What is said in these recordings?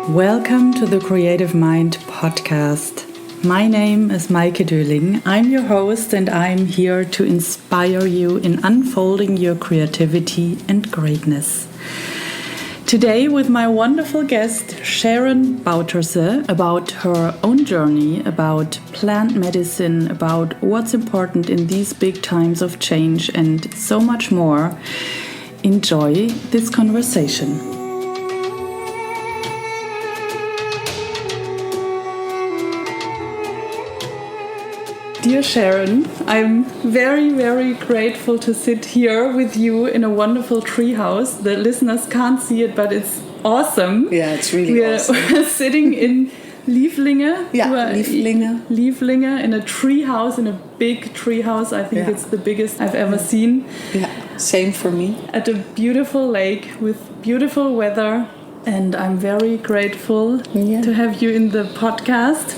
Welcome to the Creative Mind podcast. My name is Maike Döling. I'm your host and I'm here to inspire you in unfolding your creativity and greatness. Today with my wonderful guest Sharon Bouterse about her own journey, about plant medicine, about what's important in these big times of change and so much more. Enjoy this conversation. Dear Sharon, I'm very, very grateful to sit here with you in a wonderful treehouse. The listeners can't see it, but it's awesome. Yeah, it's really awesome. We're sitting in Lieflinge. Yeah, Lieflinge. Lieflinge, in a treehouse, in a big treehouse. I think it's the biggest I've ever seen. Yeah, same for me. At a beautiful lake with beautiful weather. And I'm very grateful to have you in the podcast.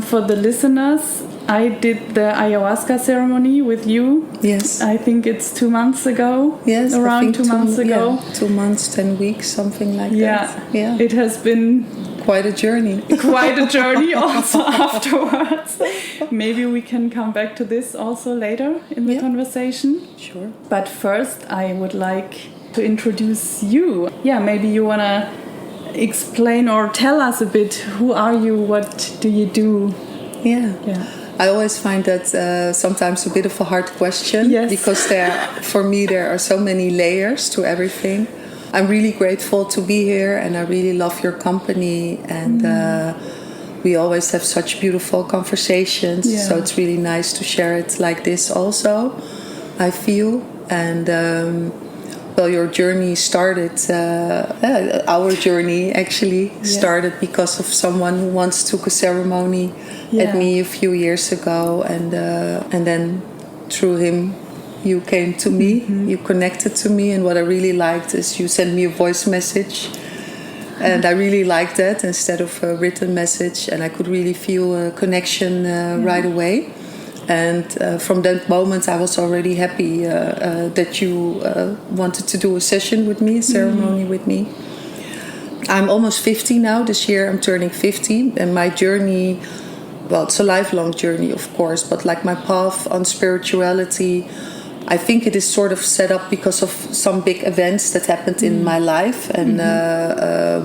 For the listeners, I did the ayahuasca ceremony with you. Yes. I think it's 2 months ago. Yes, around 2 months ago. Yeah, 2 months, 10 weeks, something like that. Yeah. It has been quite a journey. Quite a journey also afterwards. Maybe we can come back to this also later in the conversation. Sure. But first I would like to introduce you. Yeah, maybe you want to explain or tell us a bit, who are you, what do you do? Yeah. I always find that sometimes a bit of a hard question because for me there are so many layers to everything. I'm really grateful to be here and I really love your company and we always have such beautiful conversations. So it's really nice to share it like this also, I feel. And your journey started, our journey actually started because of someone who once took a ceremony at me a few years ago, and then through him you came to me, you connected to me, and what I really liked is you sent me a voice message, and I really liked that instead of a written message, and I could really feel a connection right away. And from that moment I was already happy that you wanted to do a session with me, a ceremony with me. I'm almost 50 now. This year I'm turning 50, and my journey, well, it's a lifelong journey of course, but like my path on spirituality, I think it is sort of set up because of some big events that happened in my life, and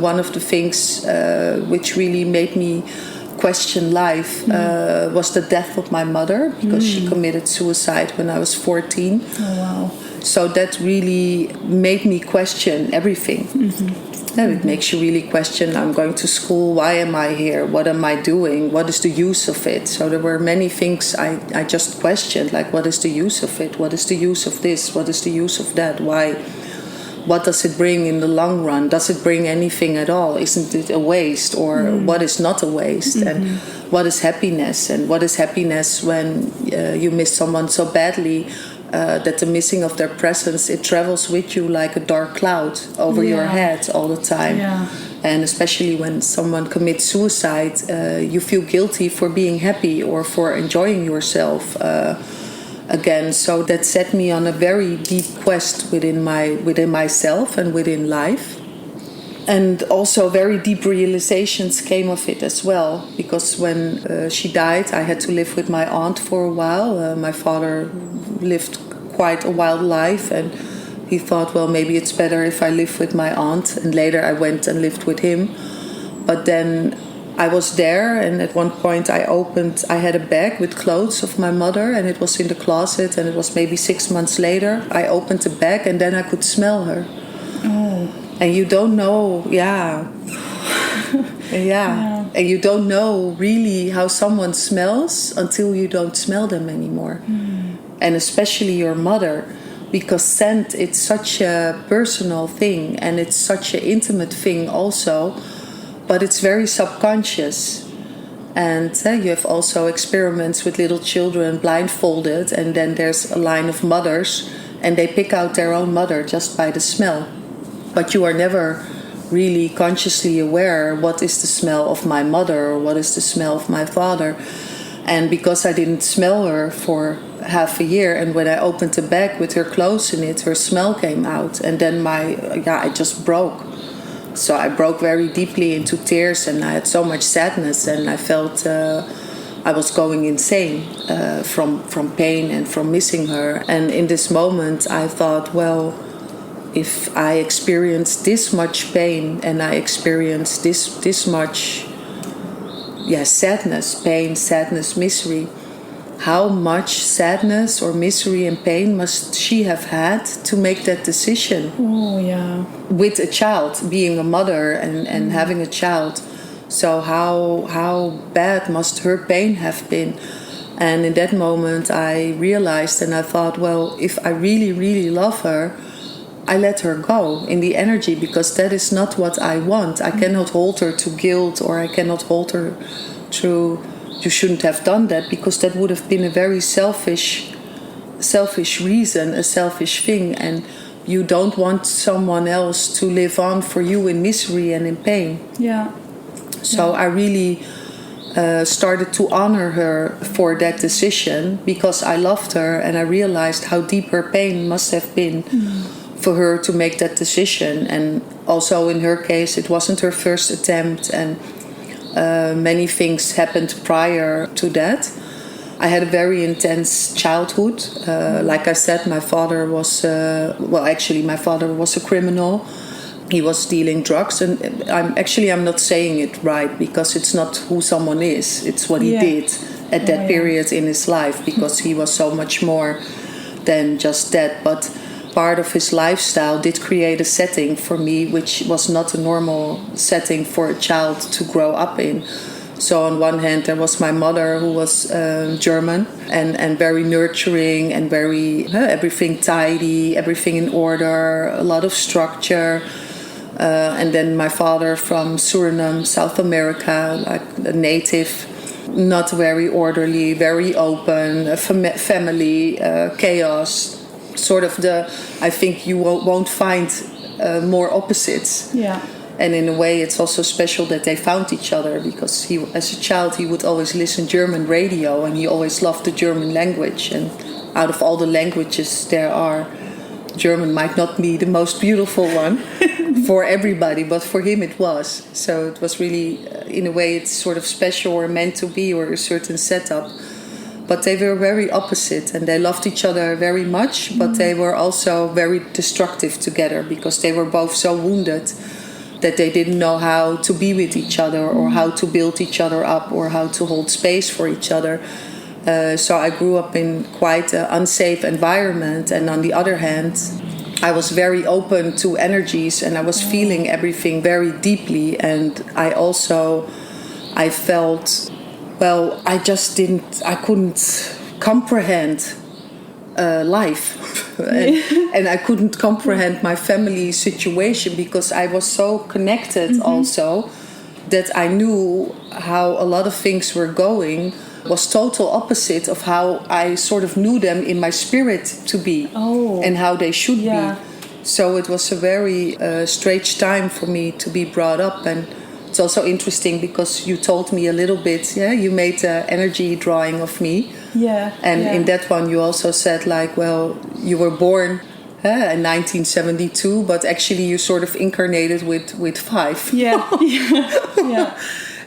one of the things which really made me question life was the death of my mother, because she committed suicide when I was 14. Oh, wow. So that really made me question everything. It makes you really question, I'm going to school, why am I here, what am I doing, what is the use of it? So there were many things I just questioned, like what is the use of it, what is the use of this, what is the use of that, why, what does it bring in the long run, does it bring anything at all, isn't it a waste, or what is not a waste, and what is happiness, and what is happiness when you miss someone so badly that the missing of their presence, it travels with you like a dark cloud over your head all the time. And especially when someone commits suicide, you feel guilty for being happy or for enjoying yourself again. So that set me on a very deep quest within myself and within life. And also very deep realizations came of it as well, because when she died, I had to live with my aunt for a while. My father lived quite a wild life, and he thought, well, maybe it's better if I live with my aunt. And later I went and lived with him. But then I was there, and at one point I had a bag with clothes of my mother, and it was in the closet, and it was maybe 6 months later. I opened the bag, and then I could smell her. Oh. And you don't know, and you don't know really how someone smells until you don't smell them anymore. And especially your mother, because scent, it's such a personal thing, and it's such an intimate thing also, but it's very subconscious. And you have also experiments with little children blindfolded, and then there's a line of mothers, and they pick out their own mother just by the smell. But you are never really consciously aware, what is the smell of my mother or what is the smell of my father. And because I didn't smell her for half a year, and when I opened the bag with her clothes in it, her smell came out, and then I just broke. So I broke very deeply into tears, and I had so much sadness, and I felt I was going insane from pain and from missing her. And in this moment, I thought, well, if I experience this much pain and I experience this much sadness, pain, sadness, misery, how much sadness or misery and pain must she have had to make that decision? Oh, yeah. With a child, being a mother and having a child. So how bad must her pain have been? And in that moment I realized, and I thought, well, if I really, really love her, I let her go in the energy, because that is not what I want. I cannot hold her to guilt, or I cannot hold her to, you shouldn't have done that, because that would have been a very selfish reason, a selfish thing. And you don't want someone else to live on for you in misery and in pain. Yeah. So I really started to honor her for that decision, because I loved her and I realized how deep her pain must have been for her to make that decision. And also in her case, it wasn't her first attempt, and many things happened prior to that. I had a very intense childhood. Like I said, my father was my father was a criminal. He was dealing drugs, and I'm not saying it right, because it's not who someone is, it's what he did at that period in his life, because he was so much more than just that. But part of his lifestyle did create a setting for me which was not a normal setting for a child to grow up in. So on one hand, there was my mother, who was German and very nurturing and very everything tidy, everything in order, a lot of structure. And then my father from Suriname, South America, like a native, not very orderly, very open, family, chaos. Sort of I think you won't find more opposites. Yeah. And in a way, it's also special that they found each other, because he, as a child, he would always listen German radio, and he always loved the German language. And out of all the languages there are, German might not be the most beautiful one for everybody, but for him it was. So it was really, in a way, it's sort of special or meant to be, or a certain setup. But they were very opposite, and they loved each other very much, but they were also very destructive together, because they were both so wounded that they didn't know how to be with each other, or how to build each other up, or how to hold space for each other. So I grew up in quite an unsafe environment, and on the other hand, I was very open to energies, and I was feeling everything very deeply. And I felt, well, I couldn't comprehend life. and I couldn't comprehend my family situation, because I was so connected also, that I knew how a lot of things were going was total opposite of how I sort of knew them in my spirit to be, and how they should be. So it was a very strange time for me to be brought up. And it's also interesting, because you told me a little bit, you made an energy drawing of me. And in that one you also said, like, well, you were born in 1972, but actually you sort of incarnated with 5.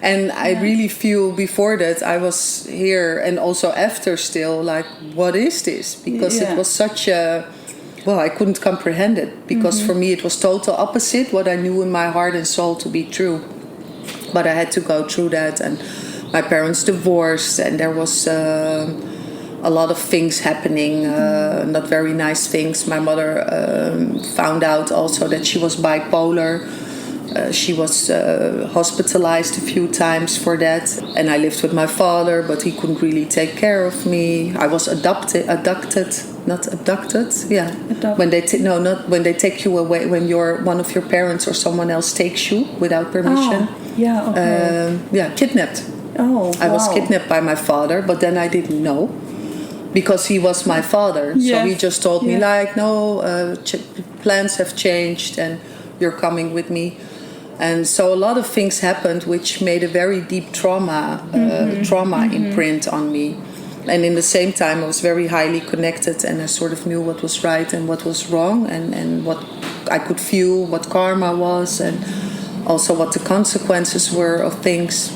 And I really feel before that I was here, and also after still, like, what is this? Because it was such a... Well, I couldn't comprehend it, because for me it was total opposite what I knew in my heart and soul to be true. But I had to go through that, and my parents divorced, and there was a lot of things happening, not very nice things. My mother found out also that she was bipolar. She was hospitalized a few times for that, and I lived with my father, but he couldn't really take care of me. I was abducted. When they take you away, when one of your parents or someone else takes you without permission. Kidnapped. I was kidnapped by my father, but then I didn't know, because he was my father. So he just told me, like, no, plans have changed and you're coming with me. And so a lot of things happened which made a very deep trauma imprint on me. And in the same time, I was very highly connected, and I sort of knew what was right and what was wrong, and what I could feel, what karma was. And also what the consequences were of things.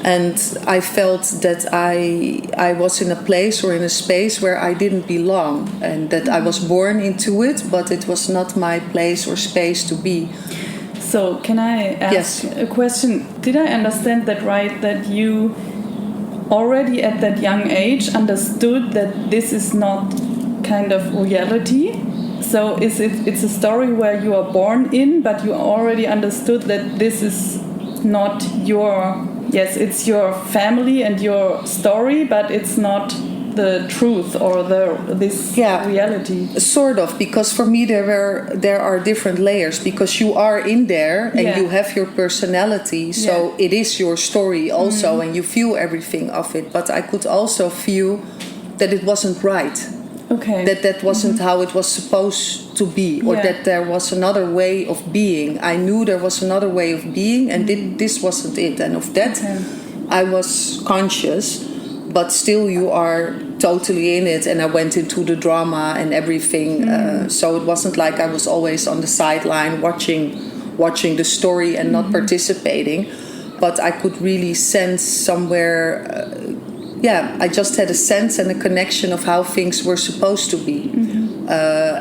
And I felt that I was in a place or in a space where I didn't belong, and that I was born into it, but it was not my place or space to be. So can I ask a question? Did I understand that right, that you already at that young age understood that this is not kind of reality? So it's a story where you are born in, but you already understood that this is not your... Yes, it's your family and your story, but it's not the truth or this reality. Sort of, because for me there are different layers, because you are in there and you have your personality, so it is your story also, and you feel everything of it. But I could also feel that it wasn't right. Okay. That wasn't how it was supposed to be, or that there was another way of being. I knew there was another way of being, and this wasn't it. And of that, I was conscious, but still you are totally in it. And I went into the drama and everything. So it wasn't like I was always on the sideline watching the story and not participating. But I could really sense somewhere... I just had a sense and a connection of how things were supposed to be.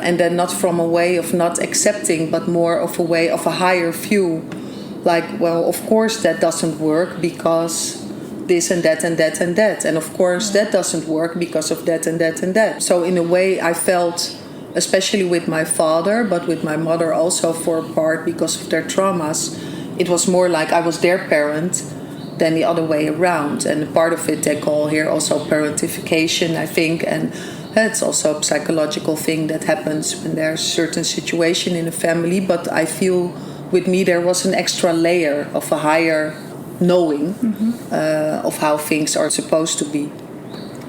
And then not from a way of not accepting, but more of a way of a higher view. Like, well, of course that doesn't work because this and that and that and that. And of course that doesn't work because of that and that and that. So in a way I felt, especially with my father, but with my mother also for a part because of their traumas, it was more like I was their parent than the other way around. And part of it they call here also parentification, I think, and it's also a psychological thing that happens when there's a certain situation in a family. But I feel with me there was an extra layer of a higher knowing of how things are supposed to be.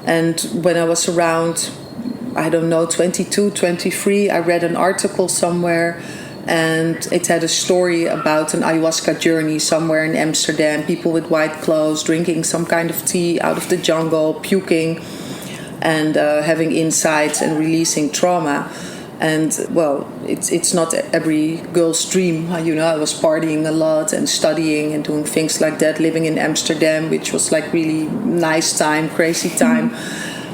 And when I was around, I don't know, 22, 23, I read an article somewhere, and it had a story about an ayahuasca journey somewhere in Amsterdam. People with white clothes drinking some kind of tea out of the jungle, puking, and having insights and releasing trauma. And well, it's not every girl's dream. I was partying a lot and studying and doing things like that, living in Amsterdam, which was like really nice time, crazy time.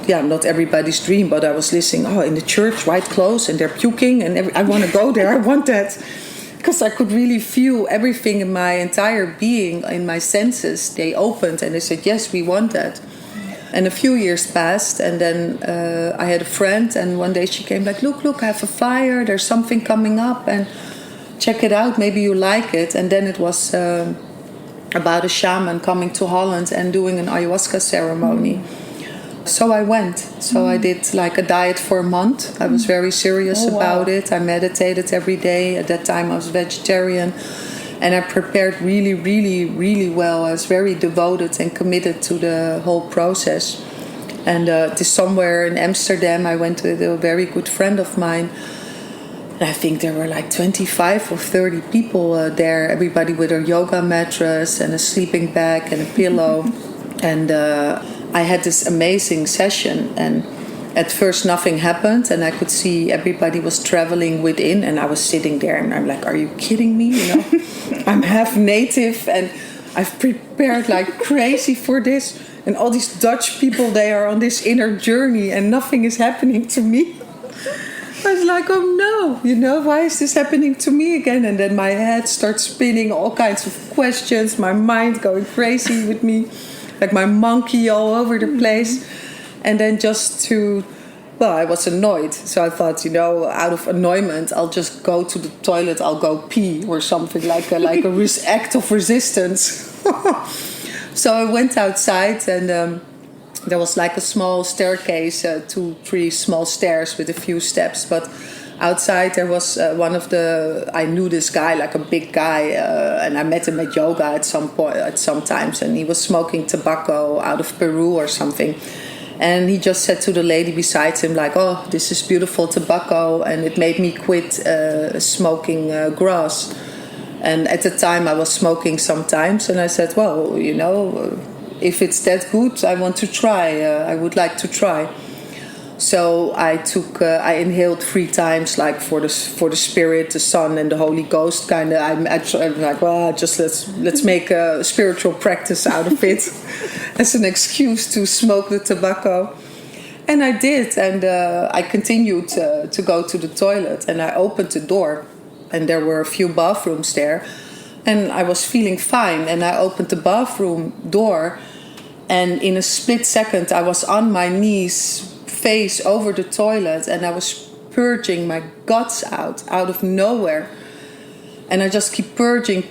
Not everybody's dream, but I was listening, in the church, white clothes, and they're puking, and I want to go there, I want that. Because I could really feel everything in my entire being, in my senses, they opened, and they said, yes, we want that. And a few years passed, and then I had a friend, and one day she came like, look, I have a flyer, there's something coming up, and check it out, maybe you like it. And then it was about a shaman coming to Holland and doing an ayahuasca ceremony. So I went. So I did like a diet for a month. I was very serious about it. I meditated every day. At that time I was vegetarian. And I prepared really, really, really well. I was very devoted and committed to the whole process. And to somewhere in Amsterdam, I went with a very good friend of mine. And I think there were like 25 or 30 people there. Everybody with a yoga mattress and a sleeping bag and a pillow. And I had this amazing session, and at first nothing happened, and I could see everybody was traveling within, and I was sitting there and I'm like, are you kidding me? I'm half native and I've prepared like crazy for this, and all these Dutch people, they are on this inner journey and nothing is happening to me. I was like, oh no, why is this happening to me again? And then my head starts spinning all kinds of questions, my mind going crazy with me, like my monkey all over the place. And then I was annoyed. So I thought, out of annoyment, I'll just go to the toilet, I'll go pee or something like a act of resistance. So I went outside, and there was like a small staircase, 2-3 small stairs with a few steps. But outside there was I knew this guy, like a big guy, and I met him at yoga at some times, and he was smoking tobacco out of Peru or something. And he just said to the lady beside him, like, oh, this is beautiful tobacco, and it made me quit smoking grass. And at the time I was smoking sometimes, and I said, well, if it's that good, I want to try. I would like to try. So I inhaled 3 times, like for the Spirit, the Son, and the Holy Ghost. Kind of, I'm like, well, just let's make a spiritual practice out of it as an excuse to smoke the tobacco. And I did, and I continued to go to the toilet, and I opened the door, and there were a few bathrooms there, and I was feeling fine, and I opened the bathroom door, and in a split second I was on my knees, face over the toilet, and I was purging my guts out of nowhere. And I just keep purging.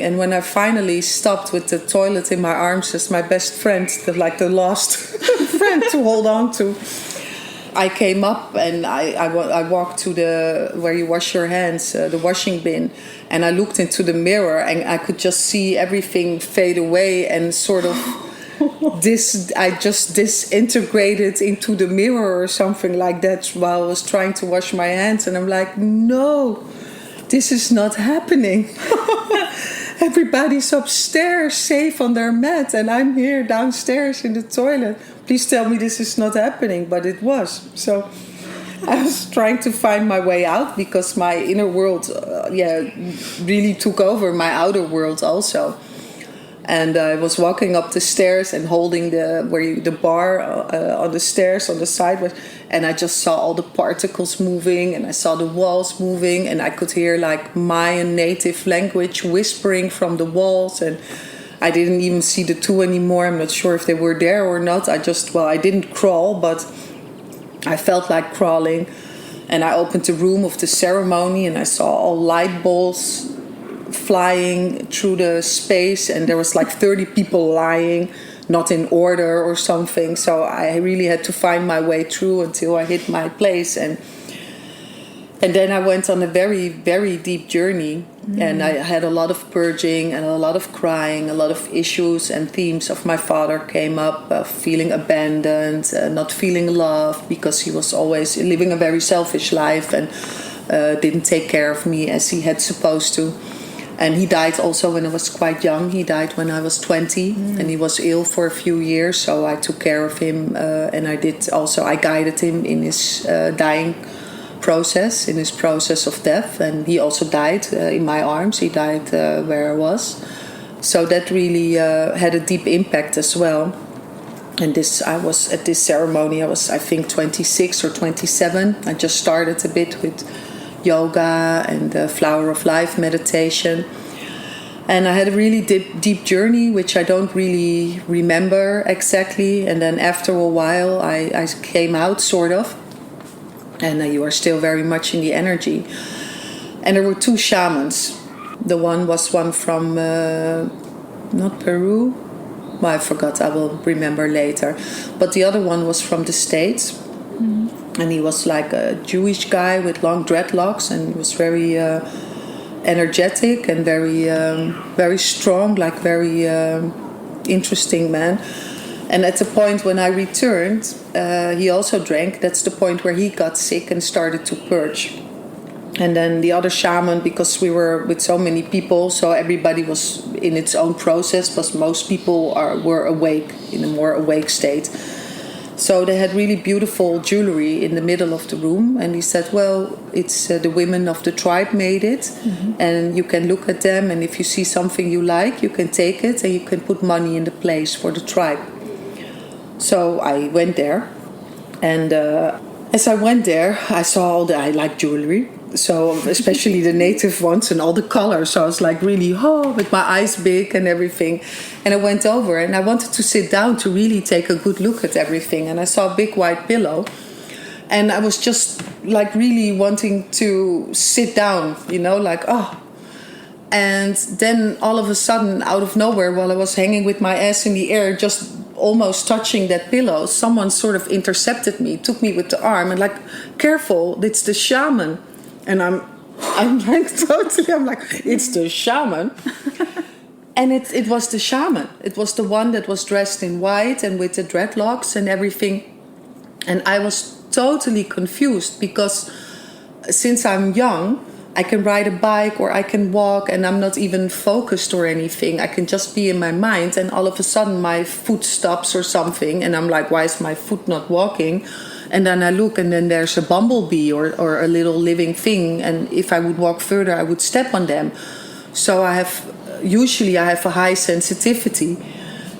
And when I finally stopped with the toilet in my arms as my best friend, the last friend to hold on to, I came up and I walked to where you wash your hands, the washing bin. And I looked into the mirror and I could just see everything fade away and sort of I just disintegrated into the mirror or something like that while I was trying to wash my hands. And I'm like, no, this is not happening. Everybody's upstairs safe on their mat and I'm here downstairs in the toilet. Please tell me this is not happening. But it was. So I was trying to find my way out because my inner world really took over my outer world also. And I was walking up the stairs and holding the bar on the stairs on the side, and I just saw all the particles moving, and I saw the walls moving, and I could hear like Mayan native language whispering from the walls, and I didn't even see the 2 anymore. I'm not sure if they were there or not. I didn't crawl, but I felt like crawling, and I opened the room of the ceremony, and I saw all light balls flying through the space, and there was like 30 people lying, not in order or something. So I really had to find my way through until I hit my place, and then I went on a very, very deep journey. And I had a lot of purging and a lot of crying. A lot of issues and themes of my father came up, feeling abandoned, not feeling loved because he was always living a very selfish life and didn't take care of me as he had supposed to. And he died also when I was quite young. He died when I was 20, and he was ill for a few years. So I took care of him, and I guided him in his dying process, in his process of death. And he also died in my arms. He died where I was. So that really had a deep impact as well. And I was at this ceremony, I was, I think, 26 or 27. I just started a bit with yoga and the Flower of Life meditation, and I had a really deep journey which I don't really remember exactly. And then after a while I came out sort of, and you are still very much in the energy. And there were 2 shamans. The one was one from not Peru, well, I forgot, I will remember later, but the other one was from the States. And he was like a Jewish guy with long dreadlocks, and he was very energetic and very strong, like very interesting man. And at the point when I returned, he also drank. That's the point where he got sick and started to purge. And then the other shaman, because we were with so many people, so everybody was in its own process, but most people were awake, in a more awake state. So they had really beautiful jewelry in the middle of the room. And he said, well, it's the women of the tribe made it. And you can look at them. And if you see something you like, you can take it. And you can put money in the place for the tribe. So I went there. And as I went there, I saw I like jewelry. So especially the native ones and all the colors. So I was like really, with my eyes big and everything. And I went over and I wanted to sit down to really take a good look at everything. And I saw a big white pillow. And I was just like really wanting to sit down, And then all of a sudden, out of nowhere, while I was hanging with my ass in the air, just almost touching that pillow, someone sort of intercepted me, took me with the arm and like, careful, it's the shaman. And I'm like totally, I'm like, it's the shaman. And it was the shaman. It was the one that was dressed in white and with the dreadlocks and everything. And I was totally confused because since I'm young, I can ride a bike or I can walk and I'm not even focused or anything. I can just be in my mind and all of a sudden my foot stops or something. And I'm like, why is my foot not walking? And then I look, and then there's a bumblebee or a little living thing. And if I would walk further, I would step on them. So usually I have a high sensitivity.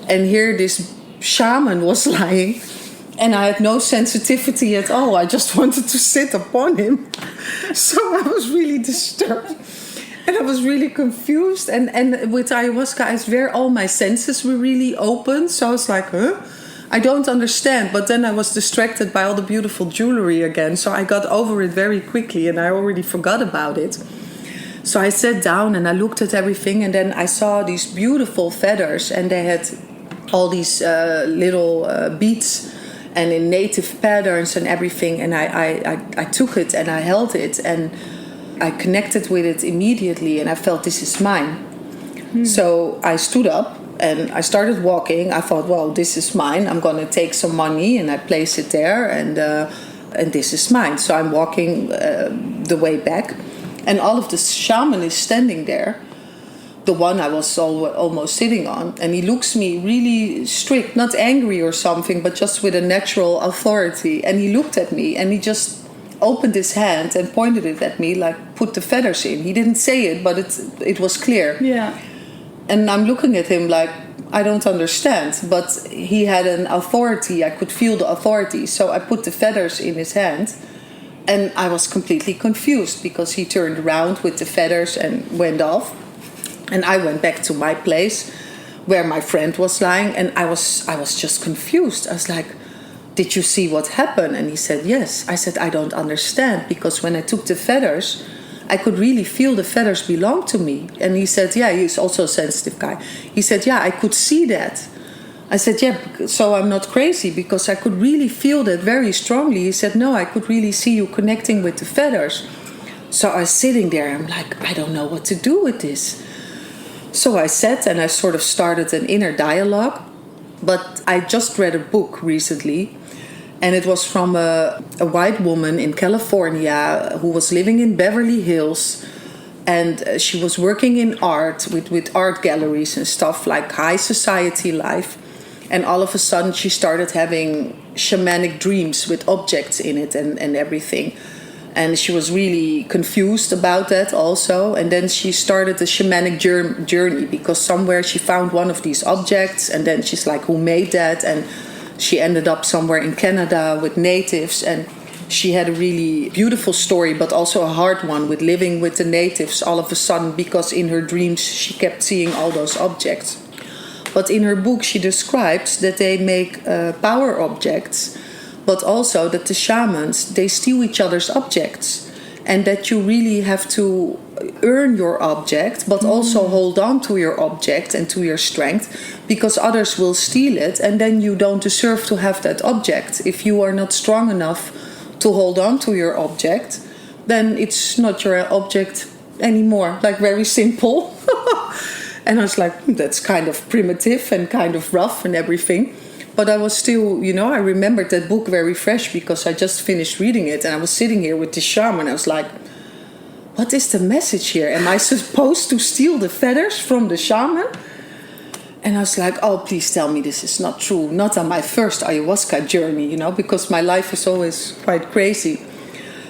And here this shaman was lying, and I had no sensitivity at all. I just wanted to sit upon him. So I was really disturbed. And I was really confused. And with ayahuasca, all my senses were really open. So I was like, huh? I don't understand. But then I was distracted by all the beautiful jewelry again. So I got over it very quickly, and I already forgot about it. So I sat down and I looked at everything, and then I saw these beautiful feathers, and they had all these little beads and in native patterns and everything. And I took it and I held it, and I connected with it immediately, and I felt this is mine. So I stood up and I started walking. I thought, well, this is mine. I'm going to take some money, and I place it there, and this is mine. So I'm walking the way back, and all of the shaman is standing there, the one I was almost sitting on, and he looks me really strict, not angry or something, but just with a natural authority. And he looked at me, and he just opened his hand and pointed it at me, like, put the feathers in. He didn't say it, but it was clear. Yeah. And I'm looking at him like, I don't understand. But he had an authority. I could feel the authority. So I put the feathers in his hand. And I was completely confused, because he turned around with the feathers and went off. And I went back to my place where my friend was lying. And I was just confused. I was like, did you see what happened? And he said, yes. I said, I don't understand. Because when I took the feathers, I could really feel the feathers belong to me. And he said, yeah, he's also a sensitive guy. He said, yeah, I could see that. I said, yeah, so I'm not crazy, because I could really feel that very strongly. He said, no, I could really see you connecting with the feathers. So I was sitting there, I'm like, I don't know what to do with this. So I sat and I sort of started an inner dialogue. But I just read a book recently, and it was from a white woman in California who was living in Beverly Hills. And she was working in art, with art galleries and stuff, like high society life. And all of a sudden she started having shamanic dreams with objects in it and everything. And she was really confused about that also. And then she started a shamanic journey, because somewhere she found one of these objects. And then she's like, who made that? And she ended up somewhere in Canada with natives, and she had a really beautiful story, but also a hard one, with living with the natives all of a sudden, because in her dreams she kept seeing all those objects. But in her book she describes that they make power objects, but also that the shamans, they steal each other's objects, and that you really have to earn your object, but also hold on to your object and to your strength, because others will steal it, and then you don't deserve to have that object. If you are not strong enough to hold on to your object, then it's not your object anymore. Like, very simple. And I was like, that's kind of primitive and kind of rough and everything. But I was still, I remembered that book very fresh, because I just finished reading it, and I was sitting here with the shaman. I was like, what is the message here? Am I supposed to steal the feathers from the shaman? And I was like, oh, please tell me this is not true. Not on my first ayahuasca journey, because my life is always quite crazy.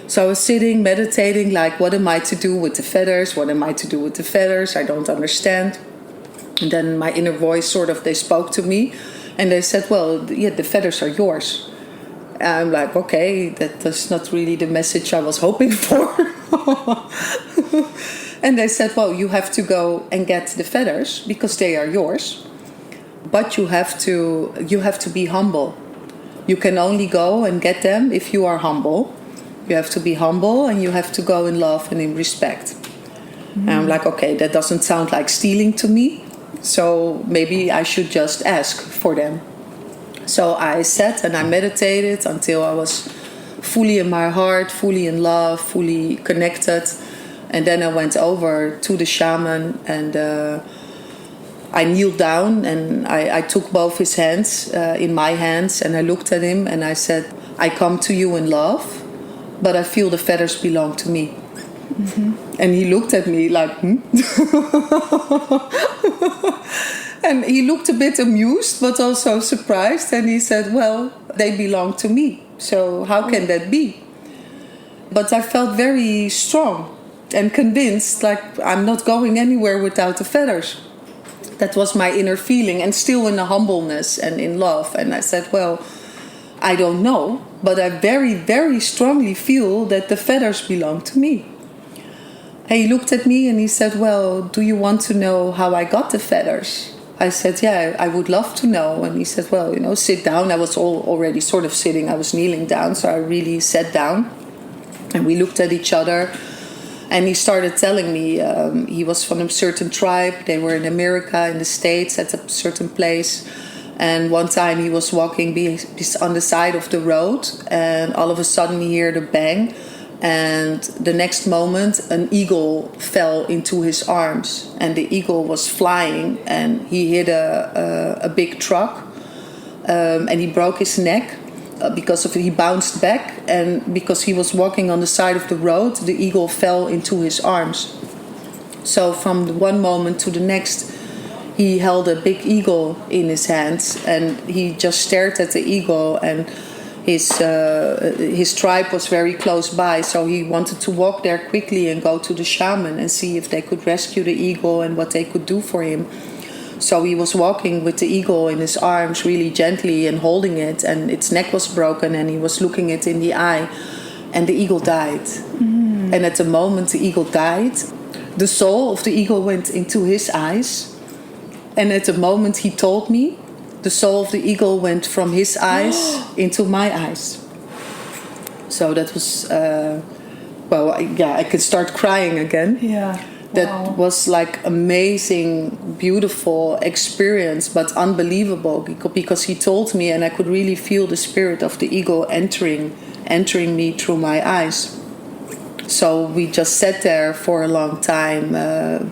So I was sitting, meditating, like, what am I to do with the feathers? What am I to do with the feathers? I don't understand. And then my inner voice, they spoke to me. And they said, well, yeah, the feathers are yours. And I'm like, okay, that's not really the message I was hoping for. And they said, well, you have to go and get the feathers, because they are yours. But you have to be humble. You can only go and get them if you are humble. You have to be humble, and you have to go in love and in respect. And I'm like, okay, that doesn't sound like stealing to me. So maybe I should just ask for them. So I sat and I meditated until I was fully in my heart, fully in love, fully connected. And then I went over to the shaman, and I kneeled down, and I took both his hands in my hands, and I looked at him and I said, I come to you in love, but I feel the feathers belong to me. Mm-hmm. And he looked at me like, And he looked a bit amused, but also surprised. And he said, well, they belong to me. So how can that be? But I felt very strong and convinced, like, I'm not going anywhere without the feathers. That was my inner feeling, and still in a humbleness and in love. And I said, well, I don't know, but I very, very strongly feel that the feathers belong to me. And he looked at me and he said, well, do you want to know how I got the feathers? I said, yeah, I would love to know. And he said, well, sit down. I was already sort of sitting. I was kneeling down, so I really sat down. And we looked at each other. And he started telling me he was from a certain tribe. They were in America, in the States, at a certain place. And one time he was walking on the side of the road. And all of a sudden he heard a bang. And the next moment an eagle fell into his arms. And the eagle was flying. And he hit a big truck. And he broke his neck. Because of it, he bounced back, and because he was walking on the side of the road, the eagle fell into his arms. So from one moment to the next, he held a big eagle in his hands, and he just stared at the eagle. And his tribe was very close by, so he wanted to walk there quickly and go to the shaman and see if they could rescue the eagle and what they could do for him. So he was walking with the eagle in his arms really gently and holding it, and its neck was broken, and he was looking it in the eye, and the eagle died. Mm. And at the moment the eagle died, the soul of the eagle went into his eyes, and at the moment he told me, the soul of the eagle went from his eyes into my eyes. So that was, I could start crying again. Yeah. That was like amazing, beautiful experience, but unbelievable, because he told me, and I could really feel the spirit of the eagle entering me through my eyes. So we just sat there for a long time,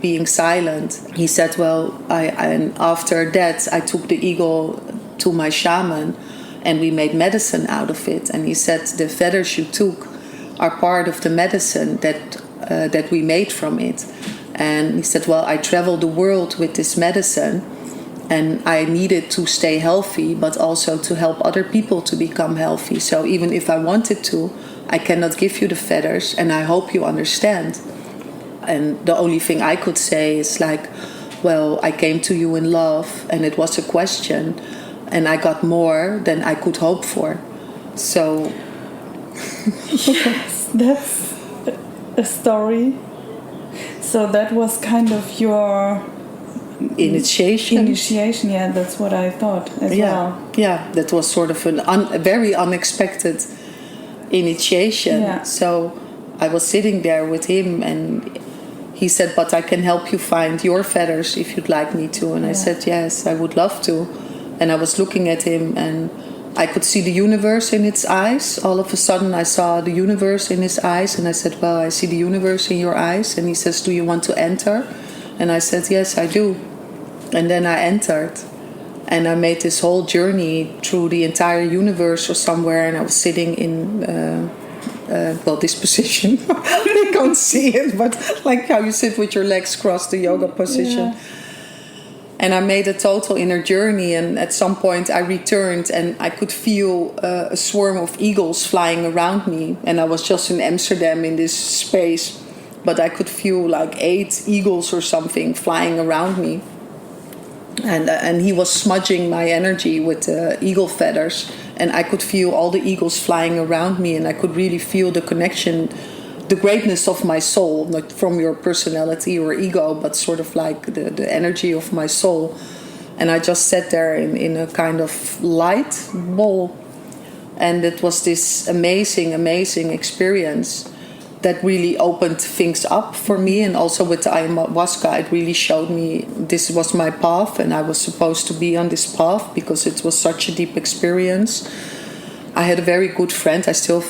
being silent. He said, well, and after that I took the eagle to my shaman, and we made medicine out of it. And he said, the feathers you took are part of the medicine that we made from it. And he said, well, I traveled the world with this medicine, and I needed to stay healthy, but also to help other people to become healthy. So even if I wanted to, I cannot give you the feathers, and I hope you understand. And the only thing I could say is like, well, I came to you in love, and it was a question, and I got more than I could hope for. So yes, that's a story. So that was kind of your initiation. Yeah, that's what I thought as well. Yeah, that was sort of a very unexpected initiation. Yeah. So I was sitting there with him, and he said, but I can help you find your feathers if you'd like me to. And I said, yes, I would love to. And I was looking at him, and I could see the universe in its eyes. All of a sudden I saw the universe in his eyes, and I said, well, I see the universe in your eyes. And he says, do you want to enter? And I said, yes, I do. And then I entered, and I made this whole journey through the entire universe or somewhere, and I was sitting in this position. They can't see it, but like how you sit with your legs crossed, the yoga position. Yeah. And I made a total inner journey, and at some point I returned, and I could feel a swarm of eagles flying around me. And I was just in Amsterdam in this space, but I could feel like 8 eagles or something flying around me. And he was smudging my energy with eagle feathers, and I could feel all the eagles flying around me, and I could really feel the connection, the greatness of my soul, not from your personality or ego, but sort of like the energy of my soul. And I just sat there in a kind of light ball, and it was this amazing, amazing experience that really opened things up for me. And also with the ayahuasca, it really showed me this was my path, and I was supposed to be on this path because it was such a deep experience. I had a very good friend. I still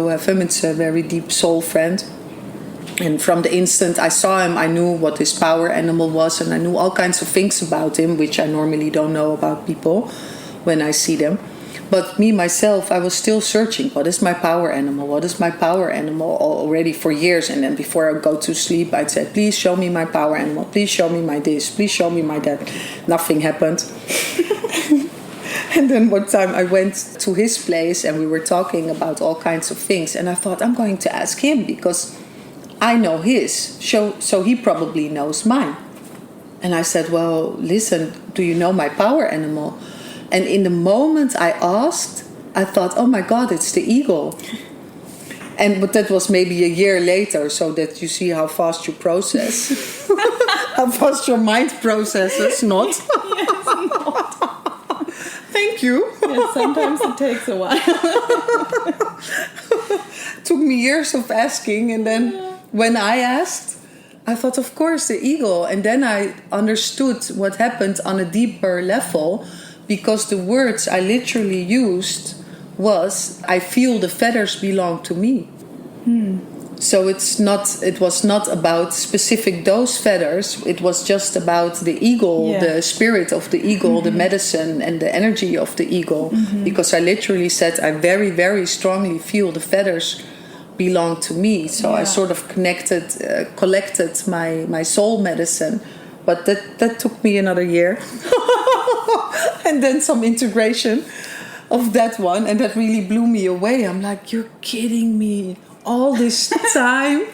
have him. It's a very deep soul friend. And from the instant I saw him, I knew what his power animal was, and I knew all kinds of things about him, which I normally don't know about people when I see them. But me, myself, I was still searching. What is my power animal? What is my power animal? Already for years. And then before I go to sleep, I'd say, please show me my power animal. Please show me my this. Please show me my that. Nothing happened. And then one time I went to his place and we were talking about all kinds of things. And I thought, I'm going to ask him because I know his. So he probably knows mine. And I said, well, listen, do you know my power animal? And in the moment I asked, I thought, oh my God, it's the eagle. But that was maybe a year later, so that you see how fast you process. How fast your mind processes, not. Yes, not. Thank you. Yes, sometimes it takes a while. Took me years of asking, and then when I asked, I thought, of course, the eagle. And then I understood what happened on a deeper level, because the words I literally used was, I feel the feathers belong to me. So it was not about specific those feathers. It was just about the eagle, the spirit of the eagle, the medicine and the energy of the eagle. Because I literally said, I very, very strongly feel the feathers belong to me. So I sort of collected my soul medicine. But that took me another year. And then some integration of that one. And that really blew me away. I'm like, you're kidding me. All this time.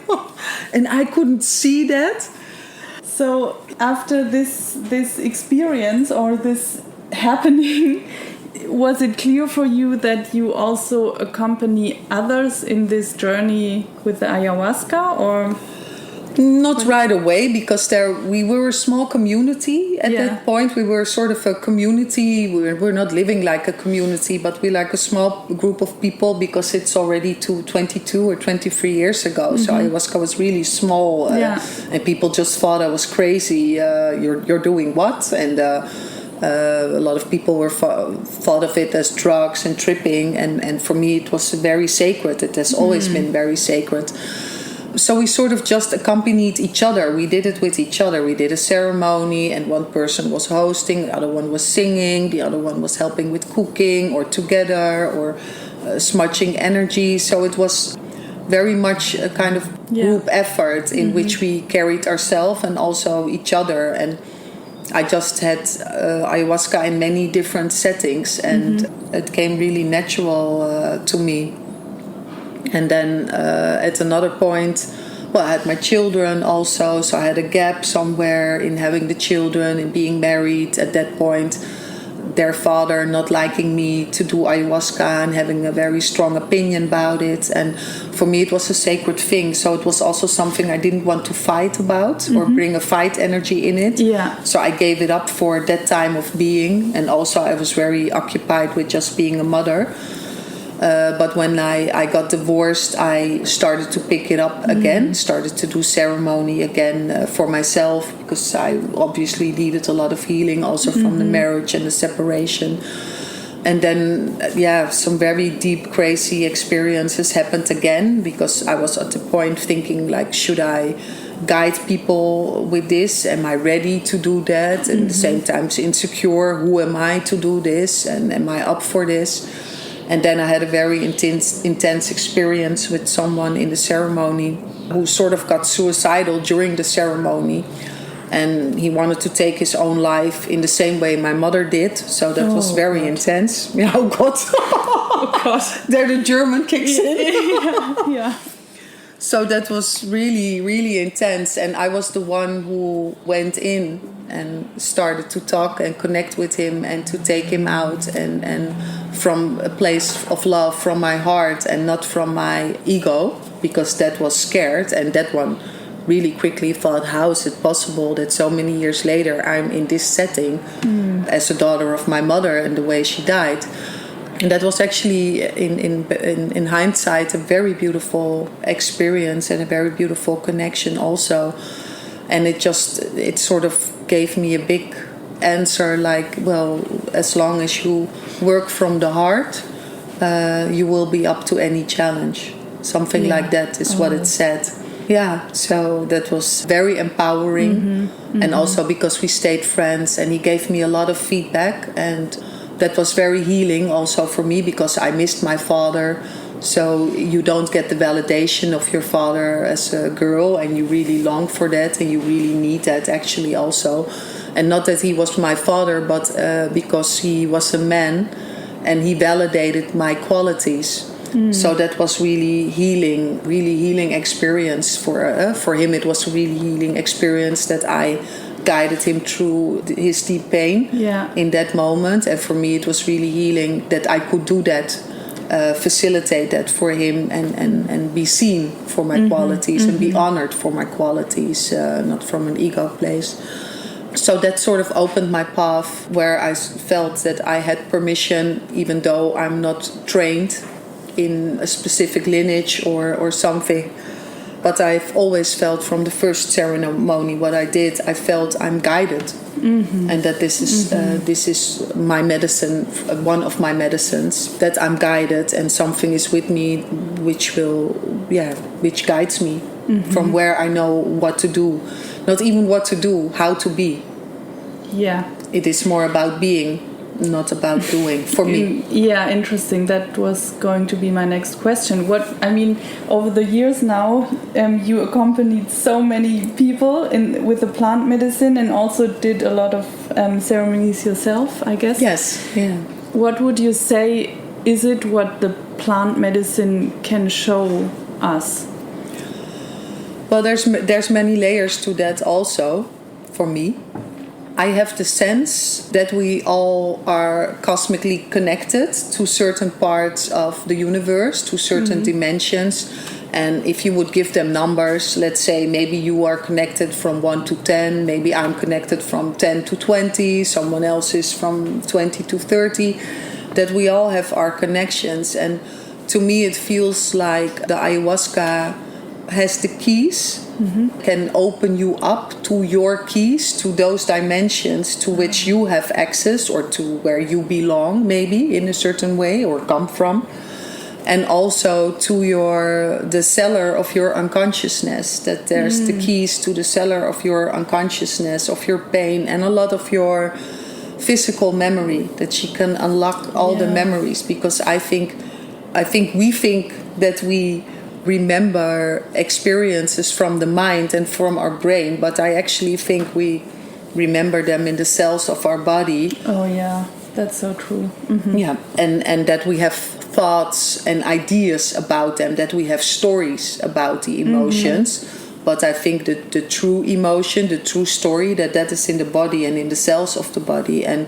And I couldn't see that. So after this experience or this happening, was it clear for you that you also accompany others in this journey with the ayahuasca, or? Not right away, because we were a small community at that point. We were sort of a community. We're not living like a community, but we're like a small group of people, because it's already 22 or 23 years ago. So ayahuasca was really small, and people just thought I was crazy. You're doing what? And a lot of people thought of it as drugs and tripping, and for me it was very sacred. It has always been very sacred. So we sort of just accompanied each other. We did it with each other. We did a ceremony, and one person was hosting, the other one was singing, the other one was helping with cooking or together or smudging energy. So it was very much a kind of group effort in which we carried ourselves and also each other. And I just had ayahuasca in many different settings, and it came really natural to me. And then at another point, I had my children also, so I had a gap somewhere in having the children and being married at that point. Their father not liking me to do ayahuasca and having a very strong opinion about it. And for me, it was a sacred thing. So it was also something I didn't want to fight about or bring a fight energy in it. Yeah. So I gave it up for that time of being. And also I was very occupied with just being a mother. But when I got divorced, I started to pick it up again, started to do ceremony again for myself, because I obviously needed a lot of healing also from the marriage and the separation. And then, some very deep, crazy experiences happened again, because I was at the point thinking, like, should I guide people with this? Am I ready to do that? And at the same time, insecure, who am I to do this? And am I up for this? And then I had a very intense experience with someone in the ceremony who sort of got suicidal during the ceremony. And he wanted to take his own life in the same way my mother did. So that was very intense. Yeah, oh God. Oh God. There the German kicks in. Yeah. So that was really, really intense. And I was the one who went in and started to talk and connect with him and to take him out. And from a place of love from my heart and not from my ego, because that was scared. And that one really quickly thought, how is it possible that so many years later I'm in this setting as a daughter of my mother and the way she died? And that was actually, in hindsight, a very beautiful experience and a very beautiful connection also. And it sort of gave me a big answer, like, well, as long as you work from the heart, you will be up to any challenge. Something like that is what it said. Yeah, so that was very empowering. And also because we stayed friends, and he gave me a lot of feedback, and that was very healing also for me, because I missed my father. So you don't get the validation of your father as a girl, and you really long for that, and you really need that actually also. And not that he was my father, but because he was a man and he validated my qualities. So that was really healing experience for him. It was a really healing experience that I guided him through his deep pain in that moment. And for me, it was really healing that I could do that, facilitate that for him, and be seen for my qualities and be honored for my qualities, not from an ego place. So that sort of opened my path where I felt that I had permission, even though I'm not trained in a specific lineage or something. But I've always felt from the first ceremony what I did, I felt I'm guided. And that this is my medicine, one of my medicines, that I'm guided and something is with me which guides me from where I know what to do. Not even what to do, how to be. Yeah. It is more about being, not about doing, for me. Yeah, interesting. That was going to be my next question. Over the years now, you accompanied so many people with the plant medicine and also did a lot of ceremonies yourself, I guess. Yes, yeah. What would you say, is it what the plant medicine can show us? Well, there's many layers to that also, for me. I have the sense that we all are cosmically connected to certain parts of the universe, to certain dimensions. And if you would give them numbers, let's say maybe you are connected from 1 to 10, maybe I'm connected from 10 to 20, someone else is from 20 to 30, that we all have our connections. And to me it feels like the ayahuasca has the keys, can open you up to your keys, to those dimensions to which you have access, or to where you belong, maybe in a certain way, or come from. And also to the cellar of your unconsciousness, that there's the keys to the cellar of your unconsciousness, of your pain, and a lot of your physical memory, that she can unlock all the memories. Because I think we think that we remember experiences from the mind and from our brain, but I actually think we remember them in the cells of our body. Oh yeah, that's so true. Yeah, and that we have thoughts and ideas about them, that we have stories about the emotions. But I think that the true emotion, the true story, that is in the body and in the cells of the body. And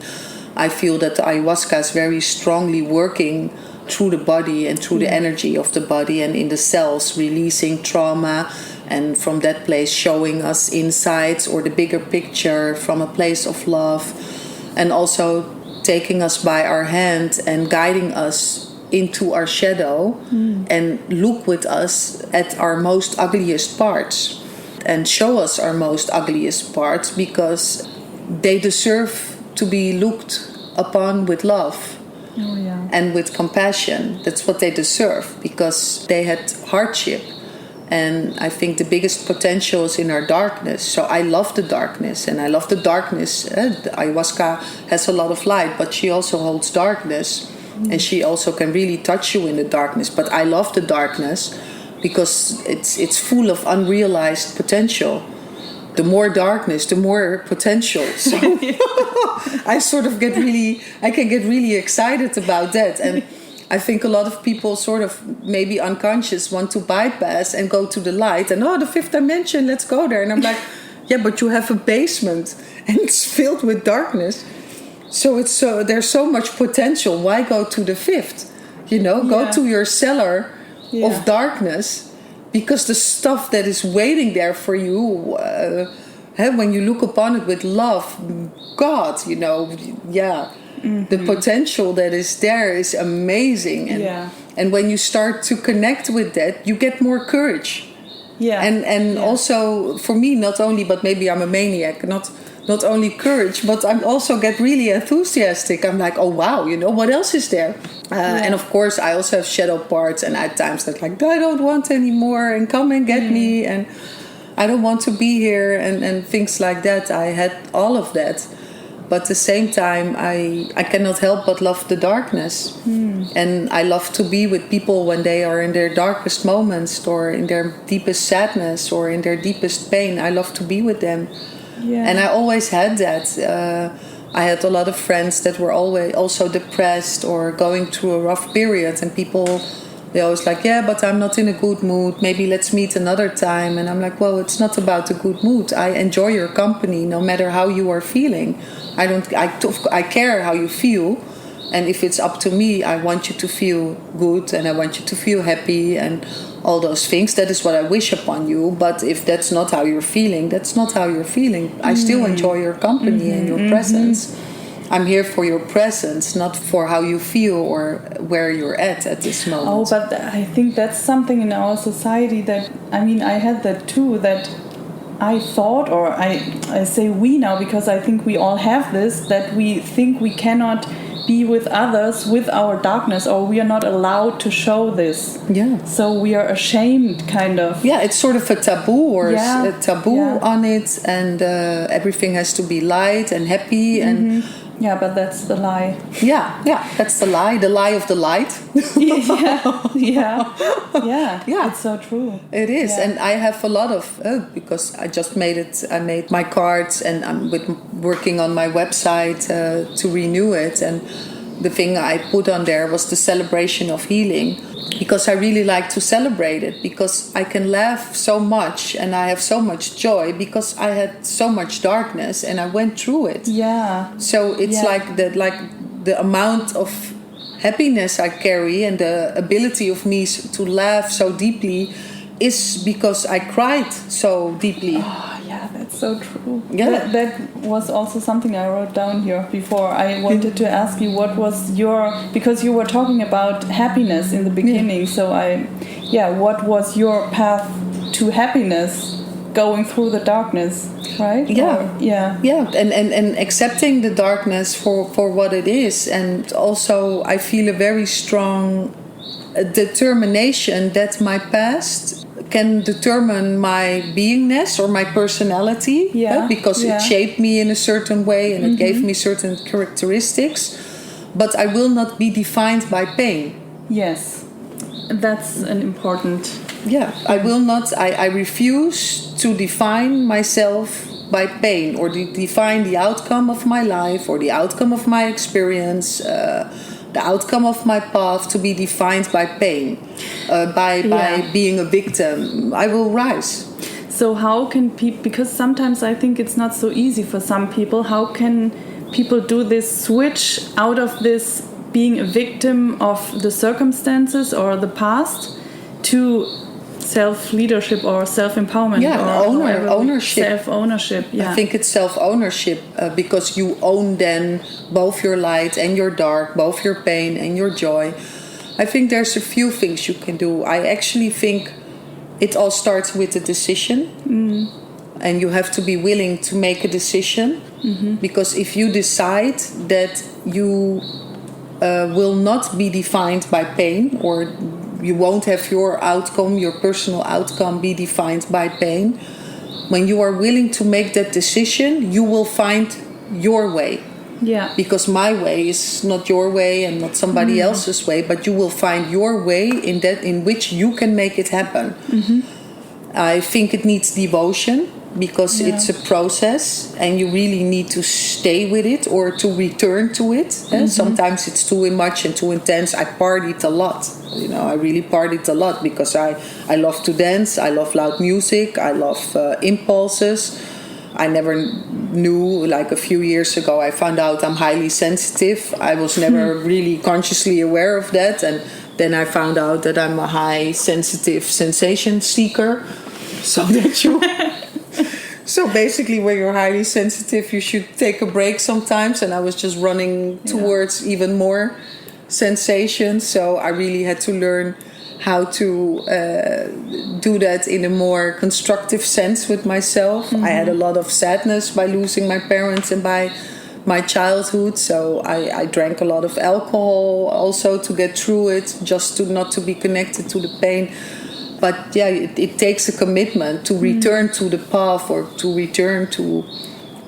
I feel that the ayahuasca is very strongly working through the body and through the energy of the body and in the cells, releasing trauma, and from that place showing us insights or the bigger picture from a place of love, and also taking us by our hand and guiding us into our shadow and look with us at our most ugliest parts and show us our most ugliest parts, because they deserve to be looked upon with love. Oh, yeah. And with compassion. That's what they deserve, because they had hardship. And I think the biggest potential is in our darkness. So I love the darkness, and I love the darkness. The ayahuasca has a lot of light, but she also holds darkness. And she also can really touch you in the darkness. But I love the darkness because it's full of unrealized potential. The more darkness, the more potential. So I can get really excited about that. And I think a lot of people sort of maybe unconscious want to bypass and go to the light. And the fifth dimension, let's go there. And I'm like, yeah, but you have a basement and it's filled with darkness. So there's so much potential. Why go to the fifth? Go to your cellar of darkness. Because the stuff that is waiting there for you, when you look upon it with love, God, the potential that is there is amazing. And when you start to connect with that, you get more courage. Yeah. And also, for me, not only, but maybe I'm a maniac, not only courage, but I also get really enthusiastic. I'm like, oh wow, what else is there? And of course I also have shadow parts, and at times I'm like, I don't want anymore, and come and get me, and I don't want to be here, and things like that. I had all of that, but at the same time I cannot help but love the darkness. And I love to be with people when they are in their darkest moments, or in their deepest sadness, or in their deepest pain. I love to be with them. Yeah. And I always had that. I had a lot of friends that were always also depressed or going through a rough period, and people, they always like, yeah, but I'm not in a good mood. Maybe let's meet another time. And I'm like, well, it's not about the good mood. I enjoy your company no matter how you are feeling. I care how you feel. And if it's up to me, I want you to feel good and I want you to feel happy and all those things. That is what I wish upon you. But if that's not how you're feeling, that's not how you're feeling. I still enjoy your company and your presence. I'm here for your presence, not for how you feel or where you're at this moment. Oh, but I think that's something in our society that, I mean, I had that too, that I thought, or I say we now because I think we all have this, that we think we cannot be with others with our darkness, or we are not allowed to show this. Yeah. So we are ashamed, kind of. Yeah, it's sort of a taboo a taboo on it, and everything has to be light and happy and. Yeah, but that's the lie. Yeah, that's the lie of the light. Yeah. It's so true. It is, and I have a lot of because I just made it. I made my cards, and I'm working on my website to renew it. And the thing I put on there was the celebration of healing, because I really like to celebrate it, because I can laugh so much and I have so much joy because I had so much darkness and I went through it. Yeah. So it's like the amount of happiness I carry and the ability of me to laugh so deeply is because I cried so deeply. Oh, yeah, that's so true. Yeah. That was also something I wrote down here before. I wanted to ask you what was because you were talking about happiness in the beginning. So what was your path to happiness going through the darkness, right? And accepting the darkness for what it is. And also I feel a very strong determination that my past can determine my beingness or my personality, because it shaped me in a certain way and it gave me certain characteristics, but I will not be defined by pain. Yes, that's an important... I will not, I refuse to define myself by pain or define the outcome of my life or the outcome of my experience, the outcome of my path to be defined by pain, by being a victim. I will rise. So how can people, because sometimes I think it's not so easy for some people, how can people do this switch out of this being a victim of the circumstances or the past to self-leadership or self-empowerment or ownership. Self-ownership, I think it's self-ownership because you own then both your light and your dark, both your pain and your joy. I think there's a few things you can do. I actually think it all starts with a decision. And you have to be willing to make a decision, because if you decide that you will not be defined by pain, or you won't have your outcome, your personal outcome be defined by pain. When you are willing to make that decision, you will find your way. Yeah. Because my way is not your way and not somebody else's way, but you will find your way in which you can make it happen. I think it needs devotion, because it's a process and you really need to stay with it or to return to it. Sometimes it's too much and too intense. I partied a lot. I really partied a lot because I love to dance. I love loud music. I love impulses. I never knew, like a few years ago, I found out I'm highly sensitive. I was never really consciously aware of that. And then I found out that I'm a high sensitive sensation seeker. So that you... So basically, when you're highly sensitive, you should take a break sometimes. And I was just running towards even more sensation. So I really had to learn how to do that in a more constructive sense with myself. I had a lot of sadness by losing my parents and by my childhood. So I drank a lot of alcohol also to get through it, just not to be connected to the pain. But it takes a commitment to return to the path, or to return to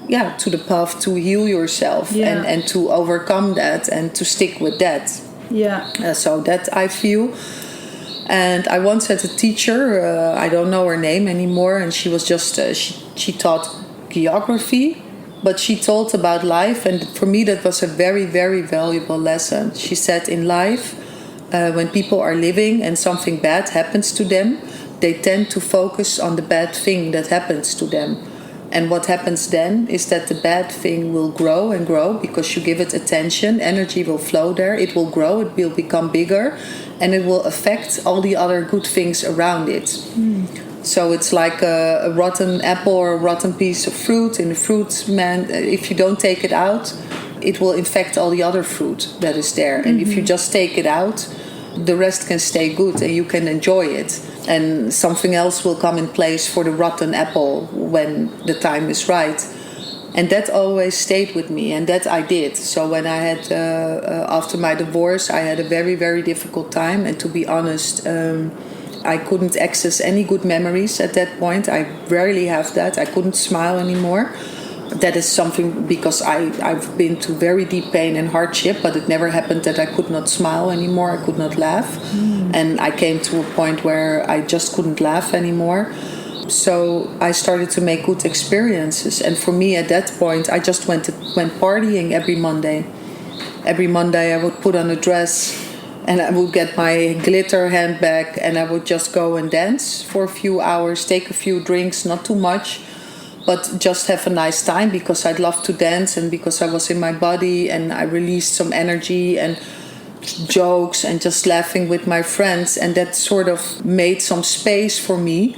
the path to heal yourself and to overcome that and to stick with that. So that I feel. And I once had a teacher, I don't know her name anymore, and she was just, she taught geography, but she told about life, and for me that was a very, very valuable lesson. She said in life, when people are living and something bad happens to them, they tend to focus on the bad thing that happens to them. And what happens then is that the bad thing will grow and grow because you give it attention, energy will flow there, it will grow, it will become bigger, and it will affect all the other good things around it. So it's like a rotten apple or a rotten piece of fruit in the fruit man. If you don't take it out, it will infect all the other fruit that is there. And if you just take it out, the rest can stay good and you can enjoy it. And something else will come in place for the rotten apple when the time is right. And that always stayed with me, and that I did. So when I had, after my divorce, I had a very, very difficult time. And to be honest, I couldn't access any good memories at that point. I rarely have that. I couldn't smile anymore. That is something because I've been to very deep pain and hardship, but it never happened that I could not smile anymore. I could not laugh. And I came to a point where I just couldn't laugh anymore. So I started to make good experiences. And for me at that point, I just went partying every Monday. Every Monday I would put on a dress and I would get my glitter handbag and I would just go and dance for a few hours, take a few drinks, not too much, but just have a nice time because I'd love to dance and because I was in my body and I released some energy and jokes and just laughing with my friends. And that sort of made some space for me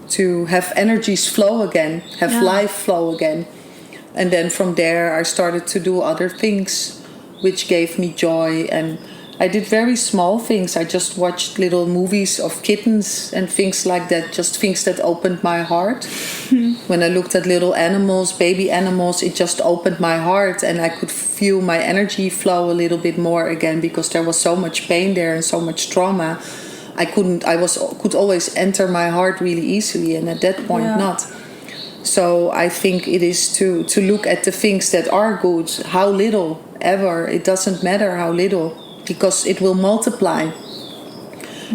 to have energies flow again, have life flow again. And then from there I started to do other things which gave me joy, and I did very small things. I just watched little movies of kittens and things like that, just things that opened my heart. When I looked at little animals, baby animals, it just opened my heart and I could feel my energy flow a little bit more again because there was so much pain there and so much trauma. I could always enter my heart really easily, and at that point not. So I think it is to look at the things that are good, how little ever, it doesn't matter how little, because it will multiply.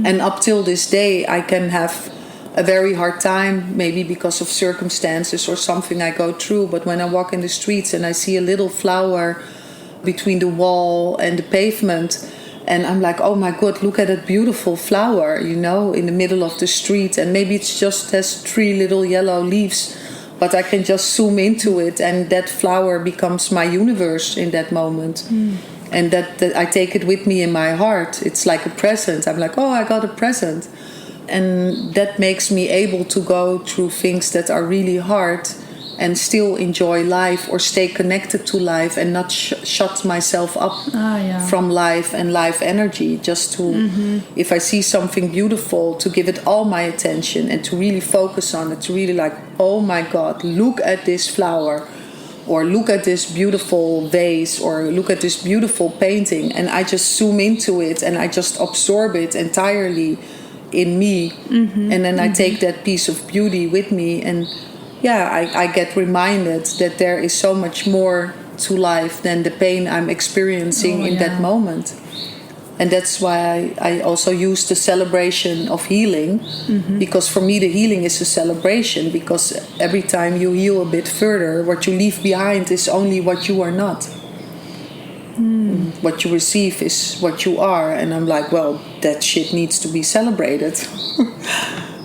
And up till this day I can have a very hard time, maybe because of circumstances or something I go through, but when I walk in the streets and I see a little flower between the wall and the pavement, and I'm like, oh my God, look at that beautiful flower, in the middle of the street, and maybe it just has 3 little yellow leaves, but I can just zoom into it and that flower becomes my universe in that moment. And that I take it with me in my heart. It's like a present. I'm like, oh, I got a present. And that makes me able to go through things that are really hard and still enjoy life or stay connected to life and not shut myself up from life and life energy. Just to, if I see something beautiful, to give it all my attention and to really focus on it, to really like, oh my God, look at this flower. Or look at this beautiful vase, or look at this beautiful painting, and I just zoom into it and I just absorb it entirely in me, and then I take that piece of beauty with me, and I get reminded that there is so much more to life than the pain I'm experiencing in that moment. And that's why I also use the celebration of healing, because for me the healing is a celebration, because every time you heal a bit further, what you leave behind is only what you are not. What you receive is what you are, and I'm like, well, that shit needs to be celebrated.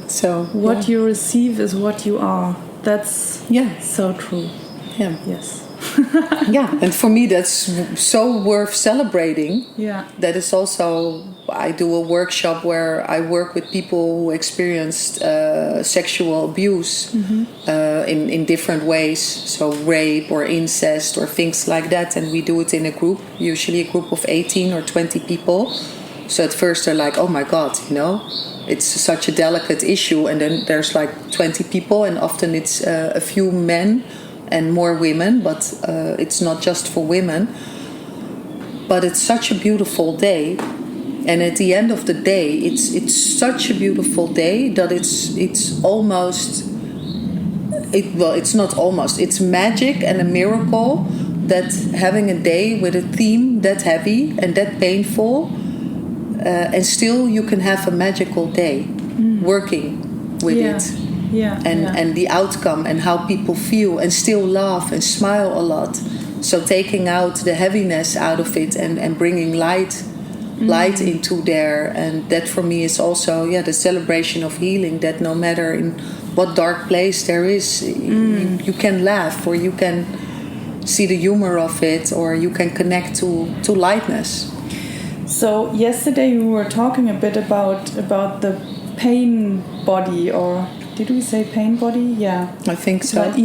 So what you receive is what you are. That's so true. Yeah. Yes. And for me that's so worth celebrating. That is also, I do a workshop where I work with people who experienced sexual abuse in different ways, so rape or incest or things like that, and we do it in a group, usually a group of 18 or 20 people. So at first they're like, oh my God, it's such a delicate issue, and then there's like 20 people, and often it's a few men and more women, but it's not just for women. But it's such a beautiful day, and at the end of the day, it's such a beautiful day that it's almost, it's not almost, it's magic and a miracle that having a day with a theme that heavy and that painful, and still you can have a magical day working with it. and the outcome and how people feel, and still laugh and smile a lot. So taking out the heaviness out of it and bringing light into there. And that for me is also the celebration of healing, that no matter in what dark place there is, you can laugh, or you can see the humor of it, or you can connect to lightness. So yesterday we were talking a bit about the pain body, or did we say pain body? Yeah, I think so. But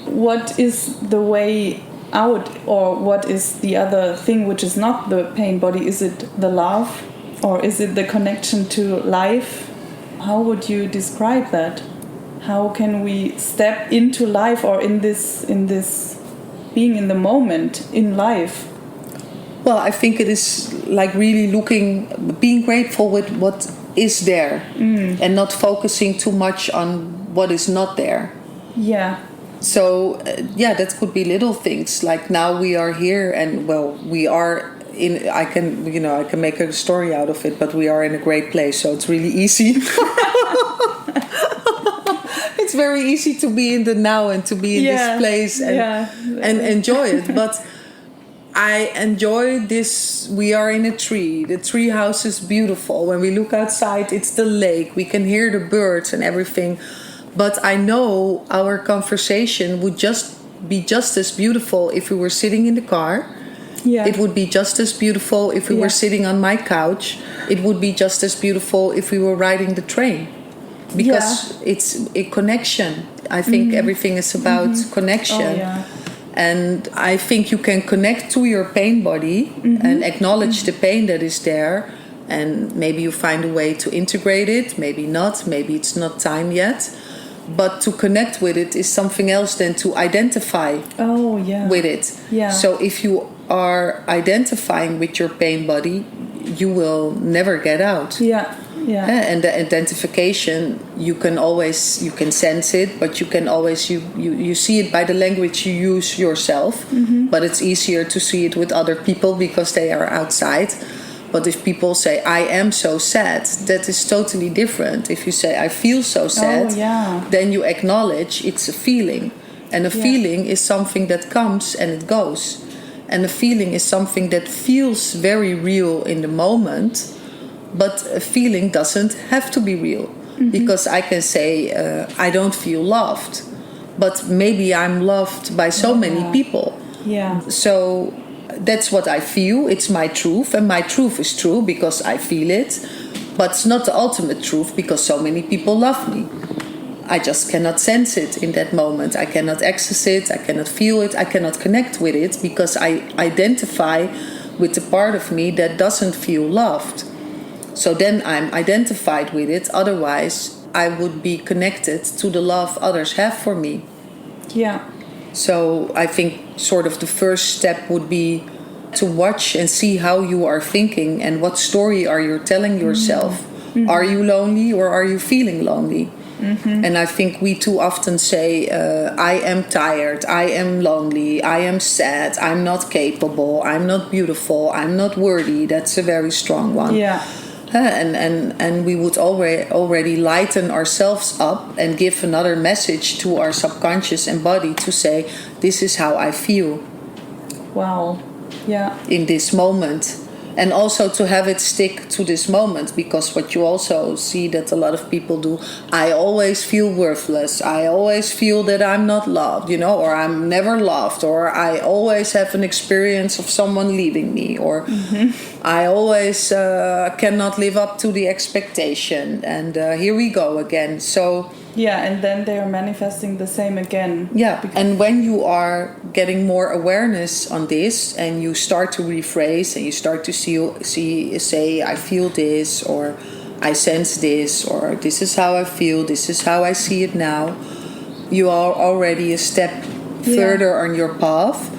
what is the way out, or what is the other thing which is not the pain body? Is it the love, or is it the connection to life? How would you describe that? How can we step into life, or in this being in the moment in life? Well, I think it is like really being grateful with what is there, and not focusing too much on what is not there. Yeah. So, that could be little things. Like now we are here, and we are in. I can make a story out of it, but we are in a great place, so it's really easy. It's very easy to be in the now and to be in this place and enjoy it. But I enjoy this. We are in a tree. The tree house is beautiful. When we look outside, it's the lake. We can hear the birds and everything. But I know our conversation would be just as beautiful if we were sitting in the car. Yeah. It would be just as beautiful if we were sitting on my couch. It would be just as beautiful if we were riding the train. Because it's a connection. I think everything is about connection. Oh, yeah. And I think you can connect to your pain body and acknowledge the pain that is there. And maybe you find a way to integrate it. Maybe not. Maybe it's not time yet. But to connect with it is something else than to identify with it. Yeah. So if you are identifying with your pain body, you will never get out. Yeah. Yeah. And the identification, you can sense it, but you can always you see it by the language you use yourself. But it's easier to see it with other people because they are outside. But if people say, I am so sad, that is totally different. If you say, I feel so sad, then you acknowledge it's a feeling. And a feeling is something that comes and it goes. And a feeling is something that feels very real in the moment. But a feeling doesn't have to be real. Because I can say, I don't feel loved. But maybe I'm loved by so many people. Yeah. So that's what I feel. It's my truth. And my truth is true because I feel it. But it's not the ultimate truth because so many people love me. I just cannot sense it in that moment. I cannot access it. I cannot feel it. I cannot connect with it because I identify with the part of me that doesn't feel loved. So then I'm identified with it. Otherwise, I would be connected to the love others have for me. Yeah. So I think sort of the first step would be to watch and see how you are thinking and what story are you telling yourself. Are you lonely or are you feeling lonely? And I think we too often say, I am tired, I am lonely, I am sad, I'm not capable, I'm not beautiful, I'm not worthy. That's a very strong one. Yeah. And we would already lighten ourselves up and give another message to our subconscious and body to say, this is how I feel. Wow. Yeah. In this moment. And also to have it stick to this moment, because what you also see that a lot of people do, I always feel worthless. I always feel that I'm not loved, or I'm never loved, or I always have an experience of someone leaving me, or I always cannot live up to the expectation. And here we go again. So yeah, and then they are manifesting the same again. Yeah, and when you are getting more awareness on this and you start to rephrase and you start to say, I feel this, or I sense this, or this is how I feel, this is how I see it now, you are already a step further on your path.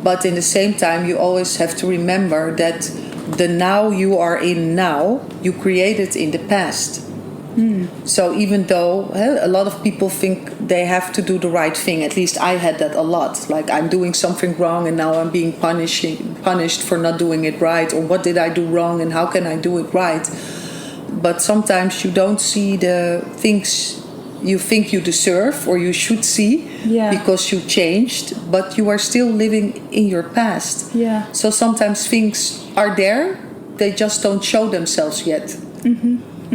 But in the same time, you always have to remember that the now you are in now, you created in the past. So even though a lot of people think they have to do the right thing, at least I had that a lot. Like I'm doing something wrong and now I'm being punished for not doing it right. Or what did I do wrong and how can I do it right? But sometimes you don't see the things you think you deserve or you should see because you changed, but you are still living in your past. Yeah. So sometimes things are there, they just don't show themselves yet.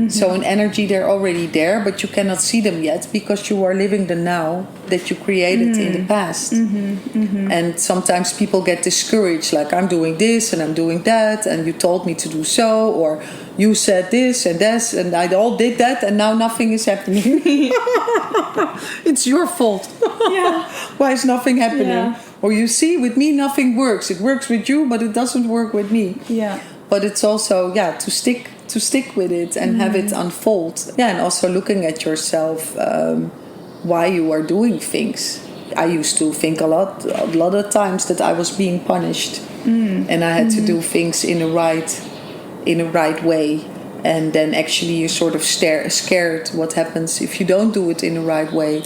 So in energy they're already there, but you cannot see them yet because you are living the now that you created in the past. And sometimes people get discouraged, like I'm doing this and I'm doing that, and you told me to do so, or you said this and this and I all did that and now nothing is happening. It's your fault. Why is nothing happening? Or you see, with me nothing works. It works with you, but it doesn't work with me. But it's also to stick with it and have it unfold. And also looking at yourself, why you are doing things. I used to think a lot of times that I was being punished, and I had to do things in a right way. And then actually you're sort of scared what happens if you don't do it in the right way.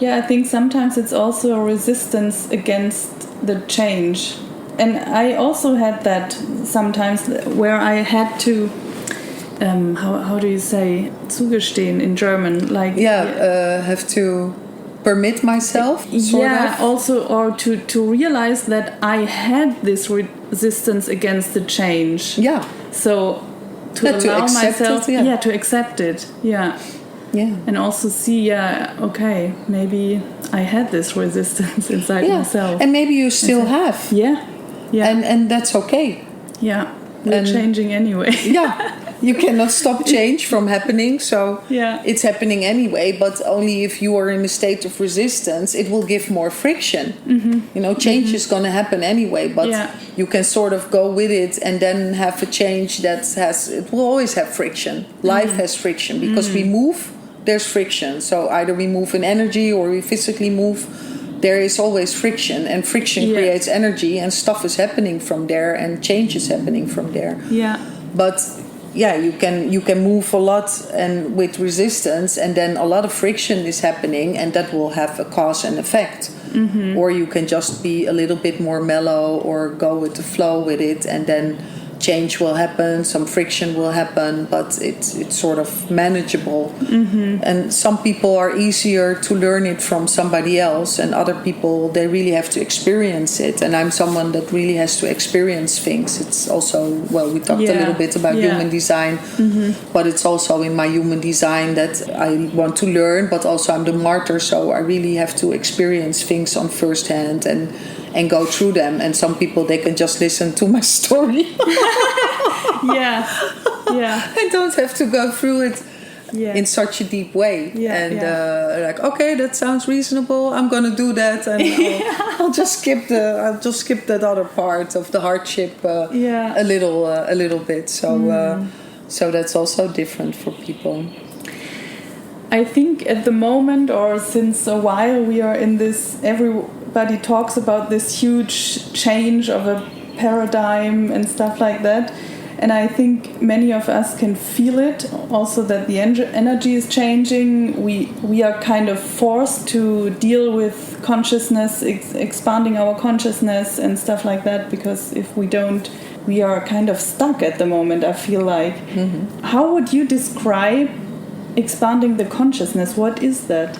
I think sometimes it's also a resistance against the change. And I also had that sometimes where I had to, how do you say, zugestehen in German? Like have to permit myself, sort of. Also, or to realize that I had this resistance against the change. So to allow myself, to accept it. And also see, okay, maybe I had this resistance inside myself. And maybe you still have. And that's okay. We're changing anyway. You cannot stop change from happening, so it's happening anyway, but only if you are in a state of resistance, it will give more friction. Change is going to happen anyway, but you can sort of go with it and then have a change it will always have friction. Life has friction because we move, there's friction. So either we move in energy or we physically move, there is always friction, and friction creates energy, and stuff is happening from there, and change is happening from there. But you can move a lot and with resistance, and then a lot of friction is happening, and that will have a cause and effect. Or you can just be a little bit more mellow or go with the flow with it, and then change will happen, some friction will happen, but it's sort of manageable. And some people are easier to learn it from somebody else, and other people, they really have to experience it. And I'm someone that really has to experience things. It's also, we talked a little bit about human design, but it's also in my human design that I want to learn, but also I'm the martyr, so I really have to experience things on first hand and go through them. And some people, they can just listen to my story. I don't have to go through it in such a deep way. Like, okay, that sounds reasonable, I'm gonna do that, and I'll just skip that other part of the hardship a little bit. So that's also different for people. I think at the moment, or since a while, we are in this, everybody talks about this huge change of a paradigm and stuff like that. And I think many of us can feel it also, that the energy is changing. We are kind of forced to deal with consciousness, expanding our consciousness and stuff like that, because if we don't, we are kind of stuck at the moment, I feel like. How would you describe expanding the consciousness? What is that?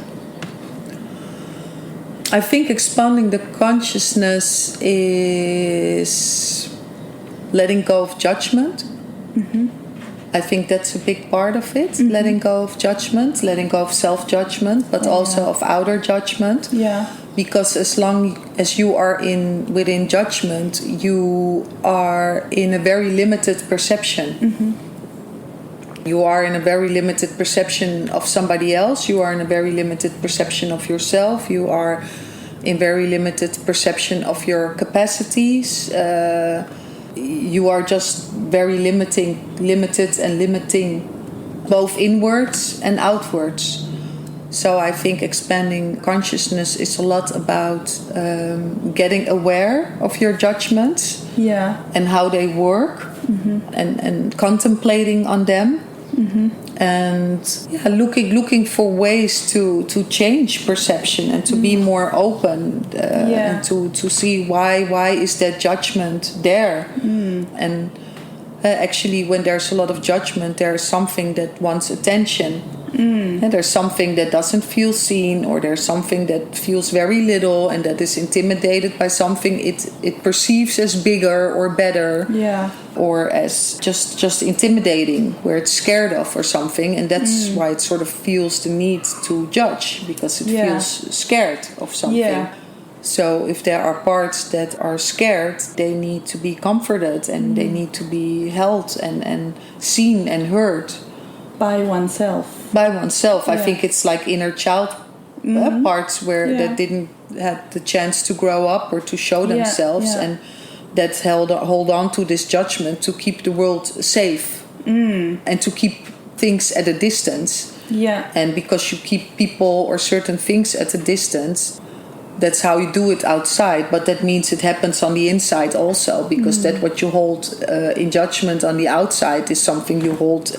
I think expanding the consciousness is letting go of judgment. I think that's a big part of it. Letting go of judgment, letting go of self-judgment, but also of outer judgment. Because as long as you are within judgment, you are in a very limited perception. You are in a very limited perception of somebody else. You are in a very limited perception of yourself. You are in very limited perception of your capacities. You are just very limited and limiting both inwards and outwards. So I think expanding consciousness is a lot about getting aware of your judgments and how they work, and contemplating on them. And looking for ways to change perception and to be more open, and to see why is that judgment there. And actually, when there's a lot of judgment, there is something that wants attention. And there's something that doesn't feel seen, or there's something that feels very little and that is intimidated by something it perceives as bigger or better, or as just intimidating, where it's scared of or something, and that's why it sort of feels the need to judge, because it feels scared of something. So if there are parts that are scared, they need to be comforted, and they need to be held and seen and heard. By oneself. I think it's like inner child parts where that didn't have the chance to grow up or to show themselves, and that hold on to this judgment to keep the world safe and to keep things at a distance. And because you keep people or certain things at a distance, that's how you do it outside, but that means it happens on the inside also, because that what you hold in judgment on the outside is something you hold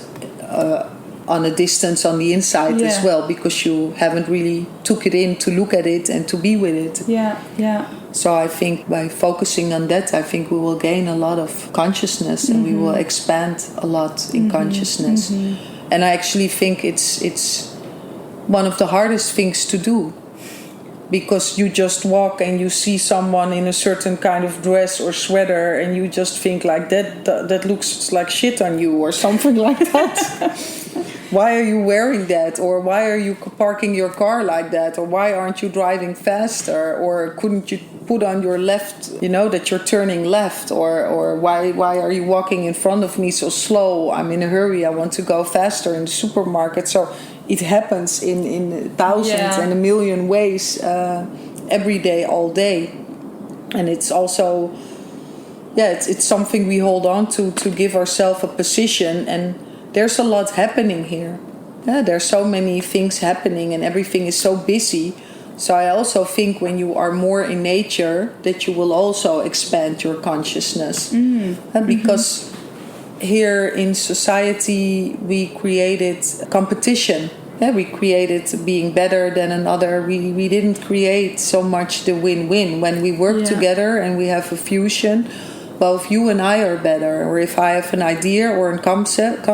on a distance on the inside as well, because you haven't really took it in to look at it and to be with it. So I think by focusing on that, I think we will gain a lot of consciousness, and we will expand a lot in consciousness. And I actually think it's one of the hardest things to do, because you just walk and you see someone in a certain kind of dress or sweater, and you just think like that looks like shit on you or something like that. Why are you wearing that? Or why are you parking your car like that? Or why aren't you driving faster? Or couldn't you put on your left, that you're turning left? Or why are you walking in front of me so slow? I'm in a hurry. I want to go faster in the supermarket. So it happens in thousands and a million ways every day, all day. And it's also, it's something we hold on to give ourselves a position. And there's a lot happening here. There's so many things happening, and everything is so busy. So I also think when you are more in nature, that you will also expand your consciousness. Because here in society, we created competition. We created being better than another. We didn't create so much the win-win. When we work together and we have a fusion, well, if you and I are better, or if I have an idea or a concept,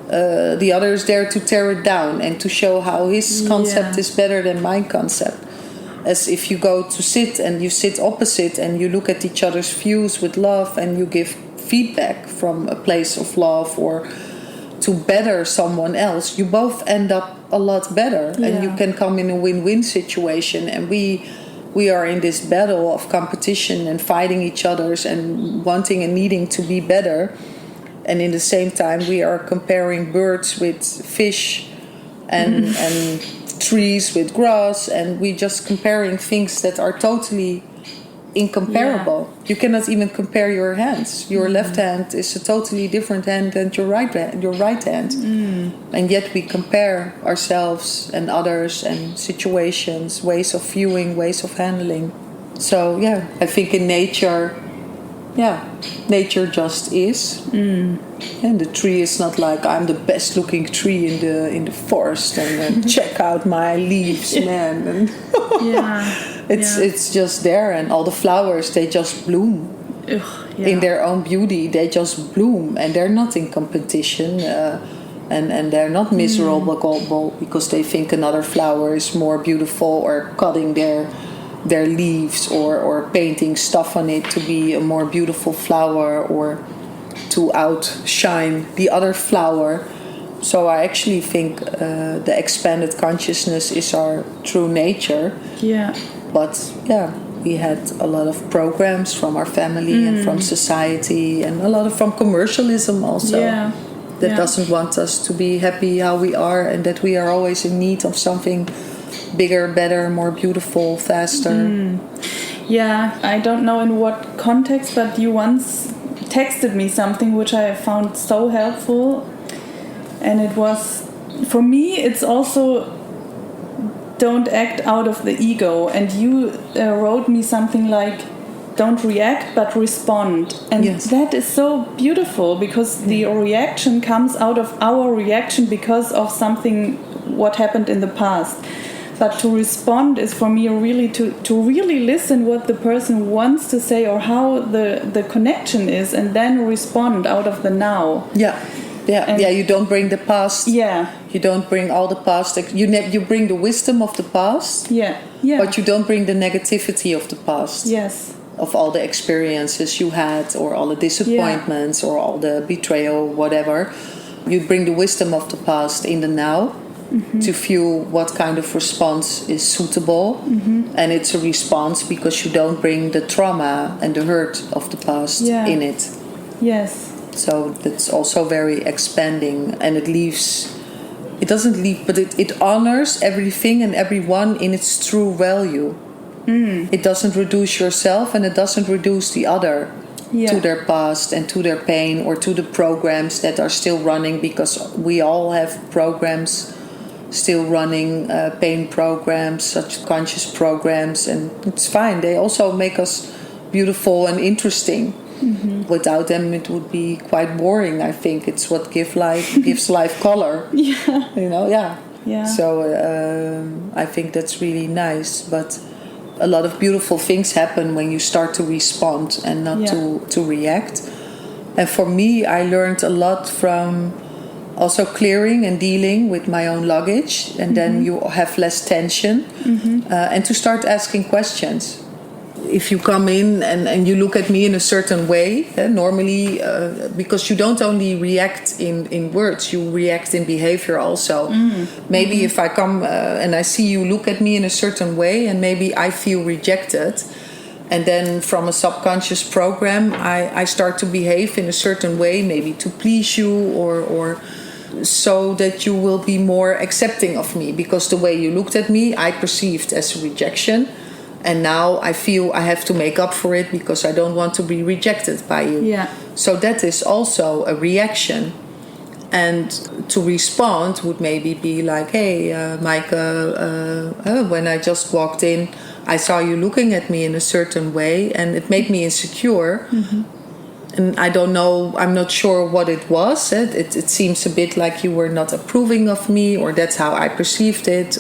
the other is there to tear it down and to show how his concept is better than my concept. As if you go to sit and you sit opposite and you look at each other's views with love, and you give feedback from a place of love or to better someone else, you both end up a lot better, and you can come in a win-win situation. And we are in this battle of competition and fighting each other's and wanting and needing to be better. And in the same time, we are comparing birds with fish and trees with grass. And we just comparing things that are totally incomparable. You cannot even compare your hands. Your left hand is a totally different hand than your right hand. And yet we compare ourselves and others and situations, ways of viewing, ways of handling. So I think in nature, nature just is. And the tree is not like I'm the best looking tree in the forest and check out my leaves, man. And it's just there, and all the flowers, they just bloom in their own beauty. They just bloom, and they're not in competition, and they're not miserable because they think another flower is more beautiful, or cutting their leaves or painting stuff on it to be a more beautiful flower or to outshine the other flower. So I actually think the expanded consciousness is our true nature. But we had a lot of programs from our family and from society, and a lot of from commercialism also. That doesn't want us to be happy how we are, and that we are always in need of something bigger, better, more beautiful, faster. I don't know in what context, but you once texted me something which I found so helpful. And it was, for me, it's also don't act out of the ego. And you wrote me something like, don't react, but respond. And that is so beautiful, because the reaction comes out of our reaction because of something, what happened in the past. But to respond is for me really to really listen what the person wants to say, or how the connection is, and then respond out of the now. You don't bring the past. Yeah. You don't bring all the past. You bring the wisdom of the past. Yeah. Yeah. But you don't bring the negativity of the past. Yes. Of all the experiences you had, or all the disappointments, or all the betrayal, whatever. You bring the wisdom of the past in the now. To view what kind of response is suitable. And it's a response because you don't bring the trauma and the hurt of the past in it. Yes. So that's also very expanding, and it doesn't leave, but it honors everything and everyone in its true value. It doesn't reduce yourself, and it doesn't reduce the other to their past and to their pain, or to the programs that are still running, because we all have programs still running, pain programs, such conscious programs, and it's fine. They also make us beautiful and interesting. Without them, it would be quite boring. I think it's what gives life color. Yeah. So I think that's really nice. But a lot of beautiful things happen when you start to respond and not to react. And for me, I learned a lot from also clearing and dealing with my own luggage, and then you have less tension, and to start asking questions. If you come in and you look at me in a certain way, normally, because you don't only react in words, you react in behavior also. Maybe if I come and I see you look at me in a certain way, and maybe I feel rejected, and then from a subconscious program, I start to behave in a certain way, maybe to please you, or so that you will be more accepting of me, because the way you looked at me, I perceived as a rejection. And now I feel I have to make up for it because I don't want to be rejected by you. Yeah. So that is also a reaction. And to respond would maybe be like, hey, Maaike, when I just walked in, I saw you looking at me in a certain way, and it made me insecure. And I don't know, I'm not sure what it was. It seems a bit like you were not approving of me, or that's how I perceived it.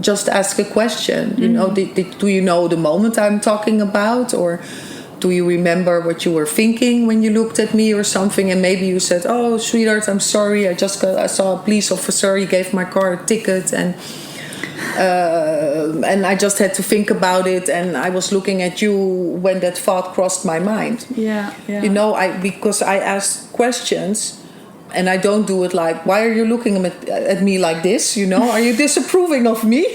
Just ask a question. You know, do you know the moment I'm talking about, or do you remember what you were thinking when you looked at me or something? And maybe you said, "Oh, sweetheart, I'm sorry. I saw a police officer. He gave my car a ticket, and I just had to think about it. And I was looking at you when that thought crossed my mind." Yeah. You know, because I ask questions. And I don't do it like, why are you looking at me like this? You know, are you disapproving of me?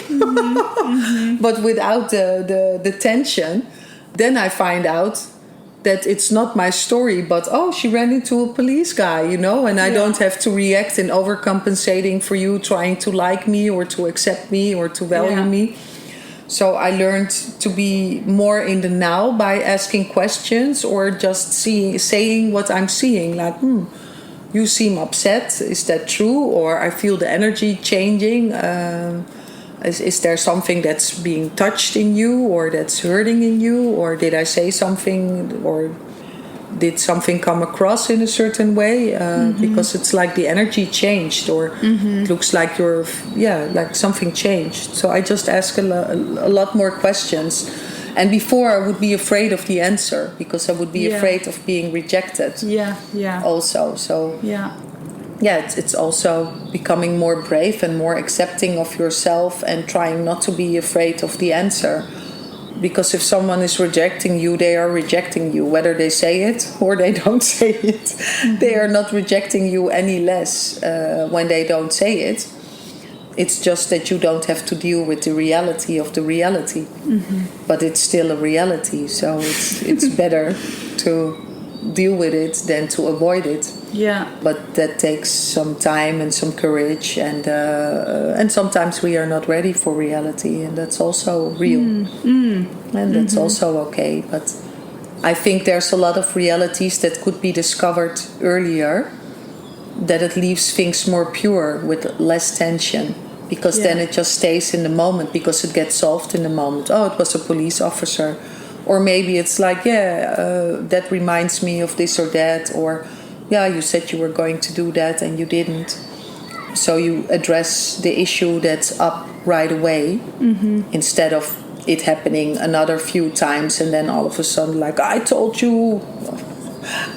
But without the tension, then I find out that it's not my story, but she ran into a police guy, you know, and I don't have to react in overcompensating for you trying to like me or to accept me or to value me. So I learned to be more in the now by asking questions, or just saying what I'm seeing, like, you seem upset. Is that true? Or I feel the energy changing. Is there something that's being touched in you, or that's hurting in you? Or did I say something, or did something come across in a certain way? Because it's like the energy changed, or it looks like like something changed. So I just ask a lot more questions. And before, I would be afraid of the answer, because I would be afraid of being rejected. Yeah. Also, so it's also becoming more brave and more accepting of yourself, and trying not to be afraid of the answer. Because if someone is rejecting you, they are rejecting you, whether they say it or they don't say it. They are not rejecting you any less when they don't say it. It's just that you don't have to deal with the reality of the reality. But it's still a reality, so it's better to deal with it than to avoid it. Yeah. But that takes some time and some courage, and sometimes we are not ready for reality, and that's also real. And that's also okay. But I think there's a lot of realities that could be discovered earlier, that it leaves things more pure with less tension. Because then it just stays in the moment, because it gets solved in the moment. Oh, it was a police officer. Or maybe it's like, that reminds me of this or that. Or, you said you were going to do that and you didn't. So you address the issue that's up right away, instead of it happening another few times and then all of a sudden like, I told you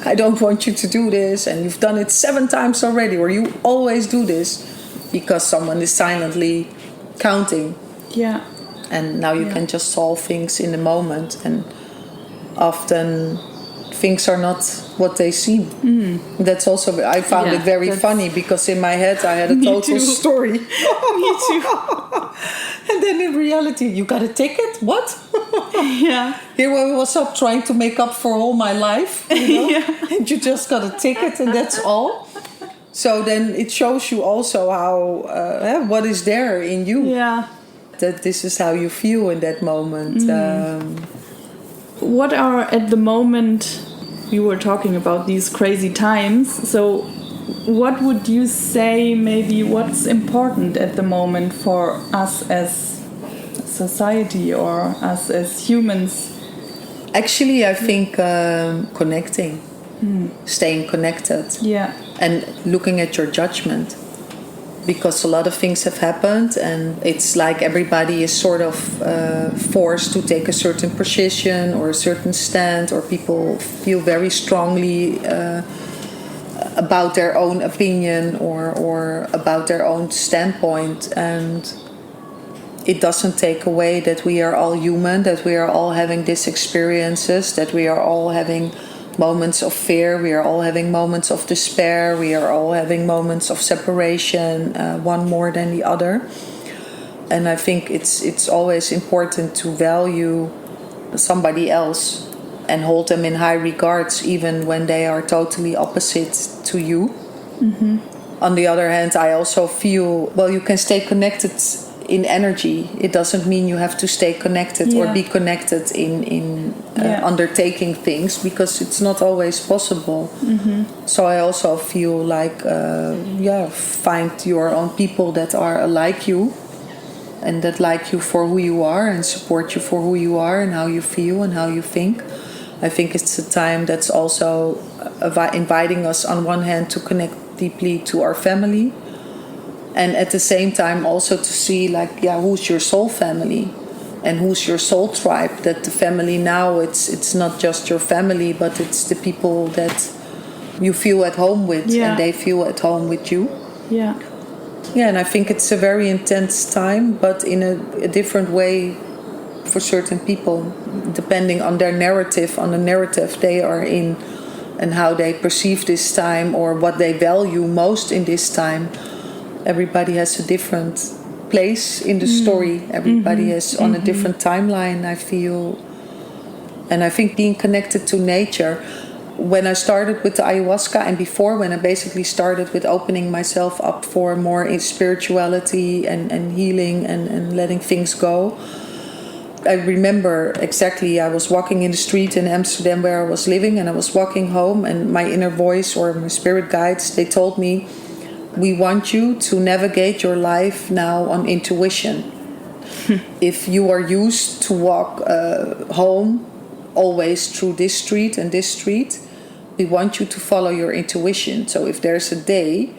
I don't want you to do this, and you've done it 7 times already, or you always do this, because someone is silently counting. Yeah. And now you can just solve things in the moment, and often things are not what they seem. That's also, I found it very funny, because in my head I had a total story. Me too. And then in reality, you got a ticket? What? Yeah. Here I was up trying to make up for all my life, and you just got a ticket, and that's all. So then it shows you also how what is there in you. Yeah. That this is how you feel in that moment. What are, at the moment, you were talking about these crazy times, so what would you say, maybe what's important at the moment for us as society or us as humans? Actually, I think connecting, staying connected, and looking at your judgment. Because a lot of things have happened, and it's like everybody is sort of forced to take a certain position or a certain stand, or people feel very strongly about their own opinion or about their own standpoint. And it doesn't take away that we are all human, that we are all having these experiences, that we are all having moments of fear, we are all having moments of despair, we are all having moments of separation, one more than the other. And I think it's always important to value somebody else and hold them in high regards, even when they are totally opposite to you. On the other hand, I also feel, well, you can stay connected in energy. It doesn't mean you have to stay connected or be connected in undertaking things, because it's not always possible. So I also feel like find your own people that are like you, and that like you for who you are, and support you for who you are and how you feel and how you think. I think it's a time that's also inviting us on one hand to connect deeply to our family, and at the same time also to see, like, who's your soul family and who's your soul tribe. That the family now, it's not just your family, but it's the people that you feel at home with, and they feel at home with you. And I think it's a very intense time, but in a different way for certain people, depending on their narrative, on the narrative they are in, and how they perceive this time, or what they value most in this time. Everybody has a different place in the story. Everybody is on a different timeline, I feel. And I think being connected to nature, when I started with the ayahuasca, and before, when I basically started with opening myself up for more spirituality and healing and letting things go, I remember exactly, I was walking in the street in Amsterdam where I was living, and I was walking home, and my inner voice, or my spirit guides, they told me, we want you to navigate your life now on intuition. If you are used to walk home always through this street and this street, we want you to follow your intuition. So if there's a day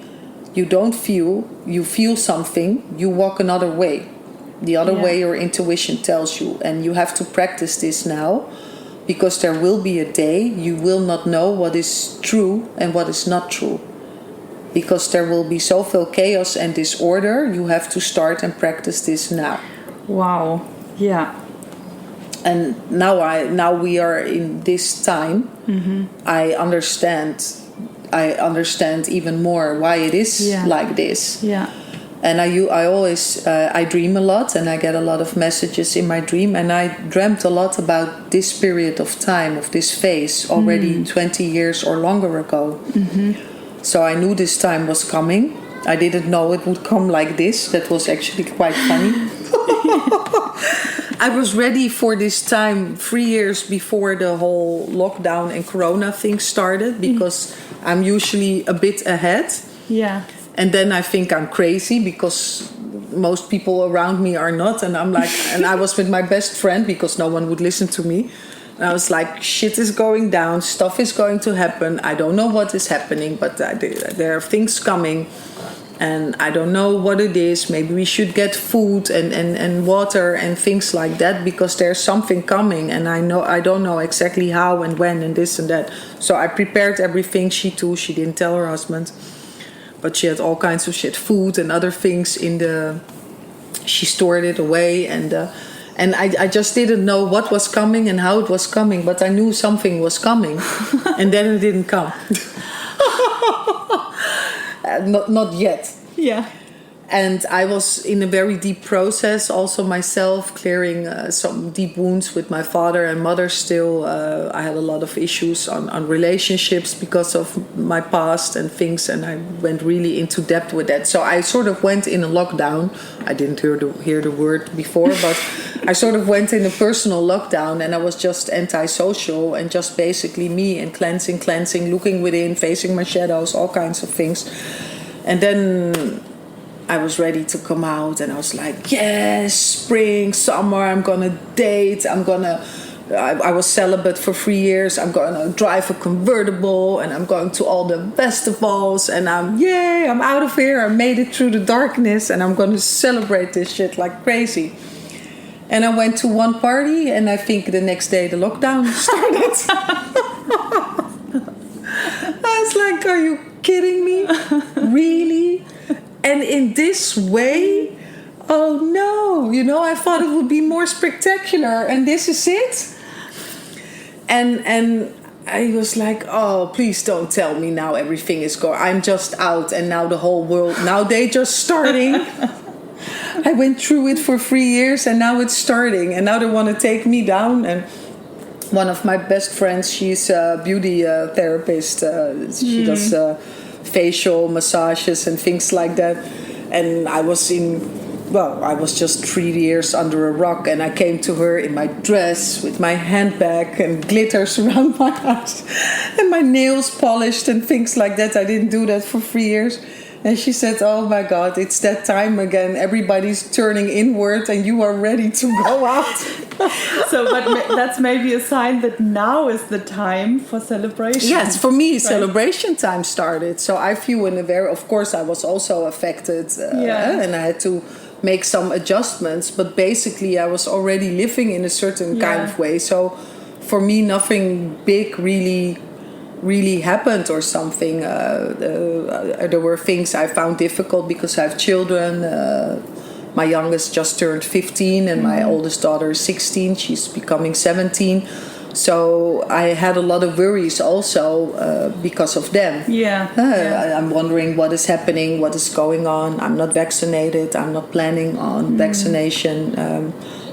you feel something, you walk another way. The other way your intuition tells you. And you have to practice this now, because there will be a day you will not know what is true and what is not true. Because there will be so viel chaos and disorder, you have to start and practice this now. Wow. Yeah. And now we are in this time. I understand even more why it is like this. And I always I dream a lot, and I get a lot of messages in my dream, and I dreamt a lot about this period of time, of this phase, already 20 years or longer ago. So I knew this time was coming. I didn't know it would come like this. That was actually quite funny. I was ready for this time 3 years before the whole lockdown and corona thing started, because I'm usually a bit ahead. And then I think I'm crazy, because most people around me are not. And I'm like, and I was with my best friend, because no one would listen to me. And I was like, shit is going down, stuff is going to happen. I don't know what is happening, but there are things coming. and I don't know what it is. Maybe we should get food and water and things like that, because there's something coming, and I don't know exactly how and when and this and that. So I prepared everything. She too, she didn't tell her husband, but she had all kinds of shit, food and other things she stored it away, and I just didn't know what was coming and how it was coming, but I knew something was coming, and then it didn't come. Not yet. Yeah. And I was in a very deep process also myself, clearing some deep wounds with my father and mother still. I had a lot of issues on relationships because of my past and things, and I went really into depth with that. So I sort of went in a lockdown. I didn't hear the word before, but I sort of went in a personal lockdown, and I was just antisocial and just basically me, and cleansing, looking within, facing my shadows, all kinds of things. And then I was ready to come out, and I was like, yes, spring, summer, I'm gonna date, I was celibate for 3 years, I'm gonna drive a convertible, and I'm going to all the festivals, and I'm out of here, I made it through the darkness, and I'm gonna celebrate this shit like crazy. And I went to one party, and I think the next day the lockdown started. I was like, are you kidding me? Really? And in this way, oh no, I thought it would be more spectacular, and this is it. And I was like, oh, please don't tell me now everything is going. I'm just out, and now the whole world, now they just starting. I went through it for 3 years, and now it's starting, and now they want to take me down. And one of my best friends, she's a beauty therapist. She does facial massages and things like that. And I was just 3 years under a rock, and I came to her in my dress with my handbag and glitters around my eyes and my nails polished and things like that. I didn't do that for 3 years. And she said, oh my God, it's that time again. Everybody's turning inward, and you are ready to go out. But that's maybe a sign that now is the time for celebration. Yes, for me, right? Celebration time started. So I feel of course, I was also affected, and I had to make some adjustments. But basically, I was already living in a certain kind of way. So for me, nothing big really happened or something. There were things I found difficult because I have children. My youngest just turned 15, and my oldest daughter is 16. She's becoming 17. So I had a lot of worries also because of them. I'm wondering what is happening, what is going on. I'm not vaccinated. I'm not planning on vaccination.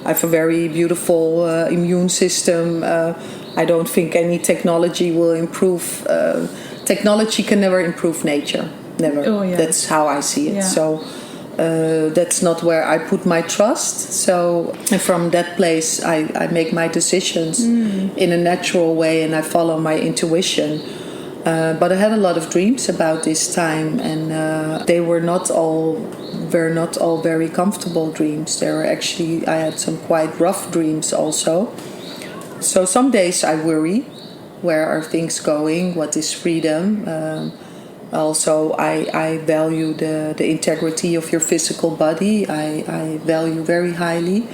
I have a very beautiful immune system. I don't think any technology will improve. Technology can never improve nature. Never. Oh, yeah. That's how I see it. Yeah. So that's not where I put my trust. So from that place, I make my decisions in a natural way, and I follow my intuition. But I had a lot of dreams about this time, and they were not all very comfortable dreams. I had some quite rough dreams also. So some days I worry, where are things going? What is freedom? Also, I value the integrity of your physical body. I value very highly.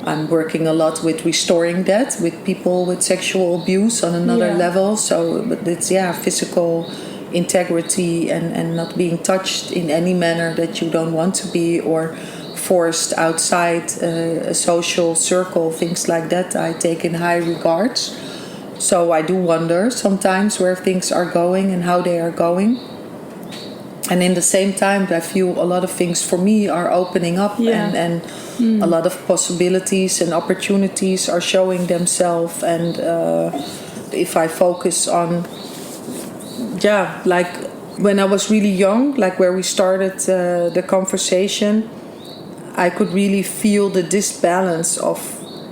I'm working a lot with restoring that with people with sexual abuse on another level. So but it's physical integrity and not being touched in any manner that you don't want to be, or forced outside a social circle, things like that. I take in high regards. So I do wonder sometimes where things are going and how they are going. And in the same time, I feel a lot of things for me are opening up, and a lot of possibilities and opportunities are showing themselves. And if I focus on, like when I was really young, like where we started the conversation, I could really feel the disbalance of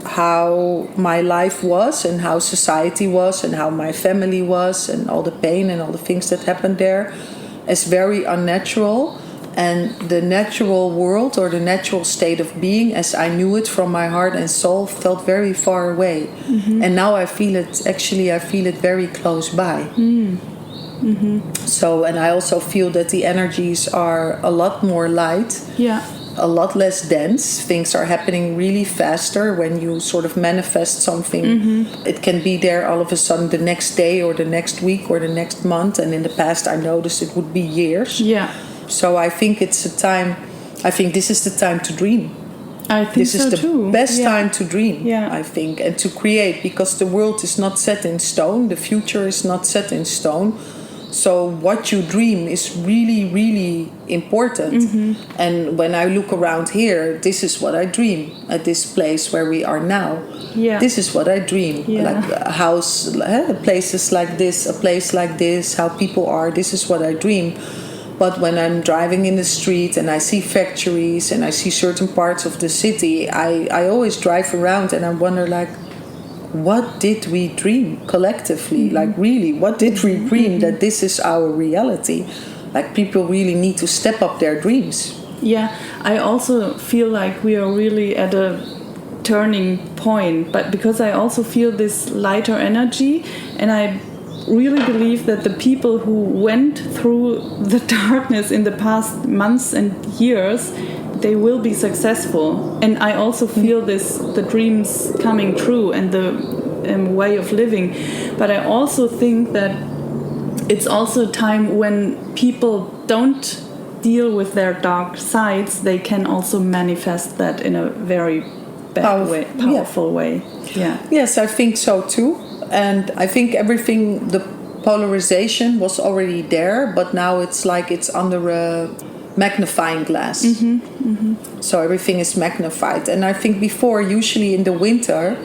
how my life was and how society was and how my family was and all the pain and all the things that happened there as very unnatural. And the natural world or the natural state of being as I knew it from my heart and soul felt very far away. And now I feel it very close by. So, and I also feel that the energies are a lot more light. Yeah. A lot less dense. Things are happening really faster when you sort of manifest something. It can be there all of a sudden the next day or the next week or the next month. And in the past I noticed it would be years. Yeah. So I think it's a time, I think this is the time to dream. I think this so is the too. best time to dream, Yeah. I think, and to create, because the world is not set in stone. The future is not set in stone. So what you dream is really, really important. And when I look around here, this is what I dream at this place where we are now. Yeah. This is what I dream. Yeah. Like a house, places like this, a place like this, how people are. This is what I dream. But when I'm driving in the street and I see factories and I see certain parts of the city, I always drive around and I wonder, like, what did we dream collectively? Like, really, what did we dream that this is our reality? Like, people really need to step up their dreams. Yeah, I also feel like we are really at a turning point, but because I also feel this lighter energy, and I really believe that the people who went through the darkness in the past months and years, they will be successful. And I also feel the dreams coming true and the way of living. But I also think that it's also a time when people don't deal with their dark sides. They can also manifest that in a very powerful way. Yeah. Yes, I think so too. And I think everything, the polarization was already there, but now it's like it's under a magnifying glass. So everything is magnified. And I think before, usually in the winter,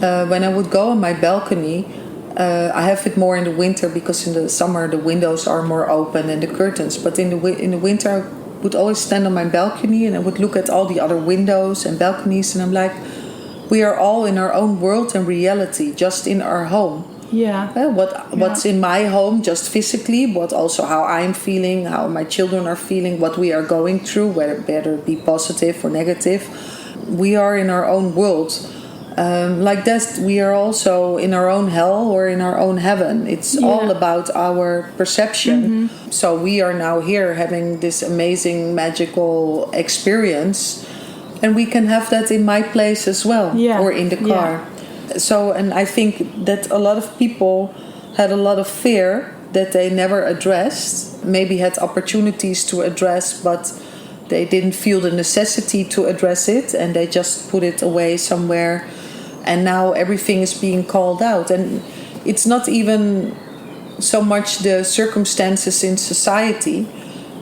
when I would go on my balcony, I have it more in the winter because in the summer the windows are more open and the curtains. But in the winter I would always stand on my balcony and I would look at all the other windows and balconies, and I'm like, we are all in our own world and reality, just in our home. Yeah. What's in my home, just physically, but also how I'm feeling, how my children are feeling, what we are going through, whether it be positive or negative. We are in our own world. Like that, we are also in our own hell or in our own heaven. It's all about our perception. So we are now here having this amazing, magical experience. And we can have that in my place as well, or in the car. So, and I think that a lot of people had a lot of fear that they never addressed, maybe had opportunities to address, but they didn't feel the necessity to address it, and they just put it away somewhere. And now everything is being called out. And it's not even so much the circumstances in society.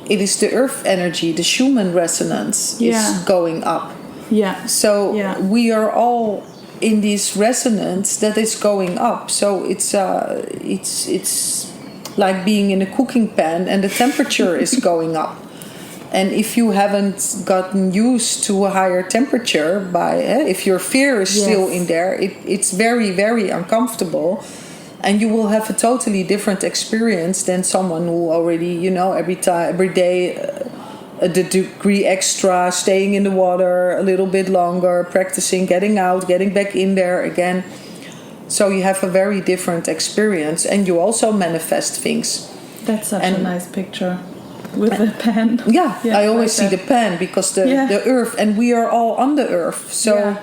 It is the earth energy, the Schumann resonance is going up. Yeah. So we are all in this resonance that is going up. So it's like being in a cooking pan and the temperature is going up. And if you haven't gotten used to a higher temperature, if your fear is still in there, it's very, very uncomfortable. And you will have a totally different experience than someone who already, every day, the degree extra, staying in the water a little bit longer, practicing, getting out, getting back in there again. So you have a very different experience, and you also manifest things. That's such a nice picture. With the pan. Yeah, I always see the pan because the earth, and we are all on the earth. So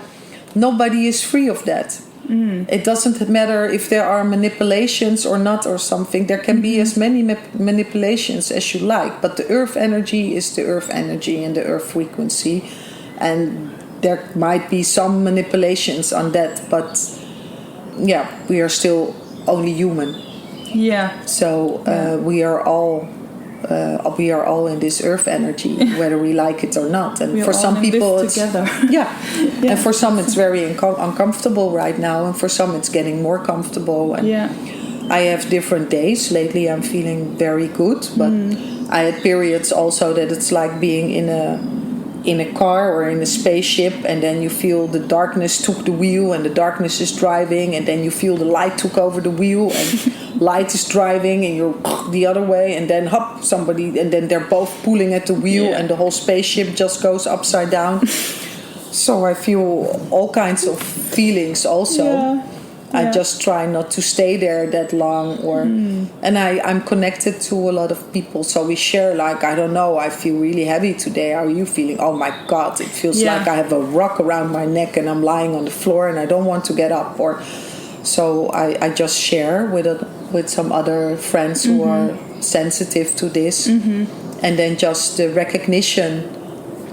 nobody is free of that. It doesn't matter if there are manipulations or not or something. There can be as many manipulations as you like. But the earth energy is the earth energy and the earth frequency. And there might be some manipulations on that. But we are still only human. Yeah. So we are all in this earth energy, whether we like it or not. And for some people, it's together. And for some it's very uncomfortable right now, and for some it's getting more comfortable. And I have different days. Lately, I'm feeling very good, but I had periods also that it's like being in a car or in a spaceship, and then you feel the darkness took the wheel and the darkness is driving, and then you feel the light took over the wheel and light is driving and you're the other way, and then hop, somebody, and then they're both pulling at the wheel and the whole spaceship just goes upside down. So I feel all kinds of feelings also. I just try not to stay there that long, and I'm connected to a lot of people, so we share, like, I don't know, I feel really heavy today, how are you feeling? Oh my God, it feels like I have a rock around my neck and I'm lying on the floor and I don't want to get up. Or so I just share with some other friends who are sensitive to this, and then just the recognition,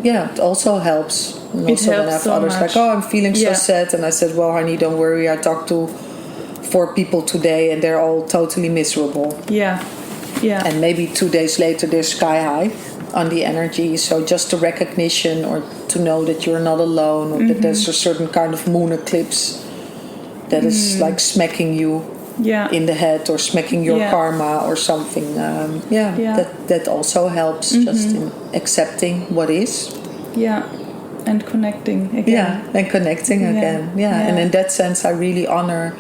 it also helps. And also when I have others like, oh, I'm feeling so sad, and I said, well, honey, don't worry, I talked to 4 people today and they're all totally miserable. And maybe 2 days later they're sky high on the energy. So just the recognition, or to know that you're not alone, or that there's a certain kind of moon eclipse that is like smacking you in the head, or smacking your karma or something. That also helps, just in accepting what is. And connecting again. And connecting again. And in that sense, I really honor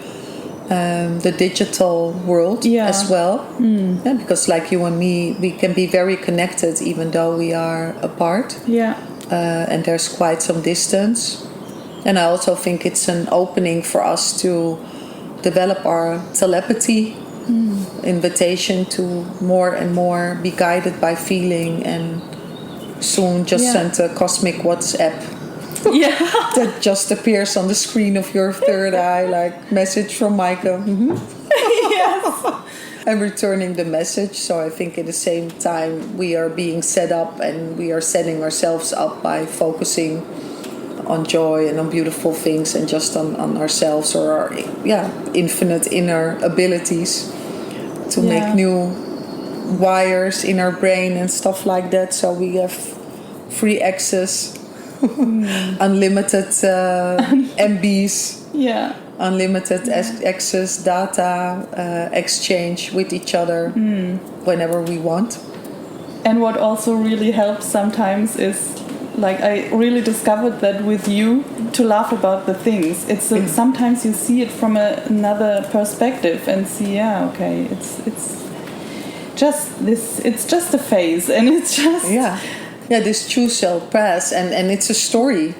the digital world as well. Because like you and me, we can be very connected even though we are apart. And there's quite some distance. And I also think it's an opening for us to develop our telepathy, invitation to more and more be guided by feeling, and soon just send a cosmic WhatsApp that just appears on the screen of your third eye, like message from Micah. And returning the message. So I think at the same time we are being set up, and we are setting ourselves up by focusing on joy and on beautiful things, and just on ourselves, or our infinite inner abilities to make new wires in our brain and stuff like that. So we have free access, unlimited MBs, unlimited access, data exchange with each other whenever we want. And what also really helps sometimes is, like, I really discovered that with you, to laugh about the things. It's sometimes you see it from another perspective and see, it's just this. It's just a phase, and it's just this too shall pass, and it's a story.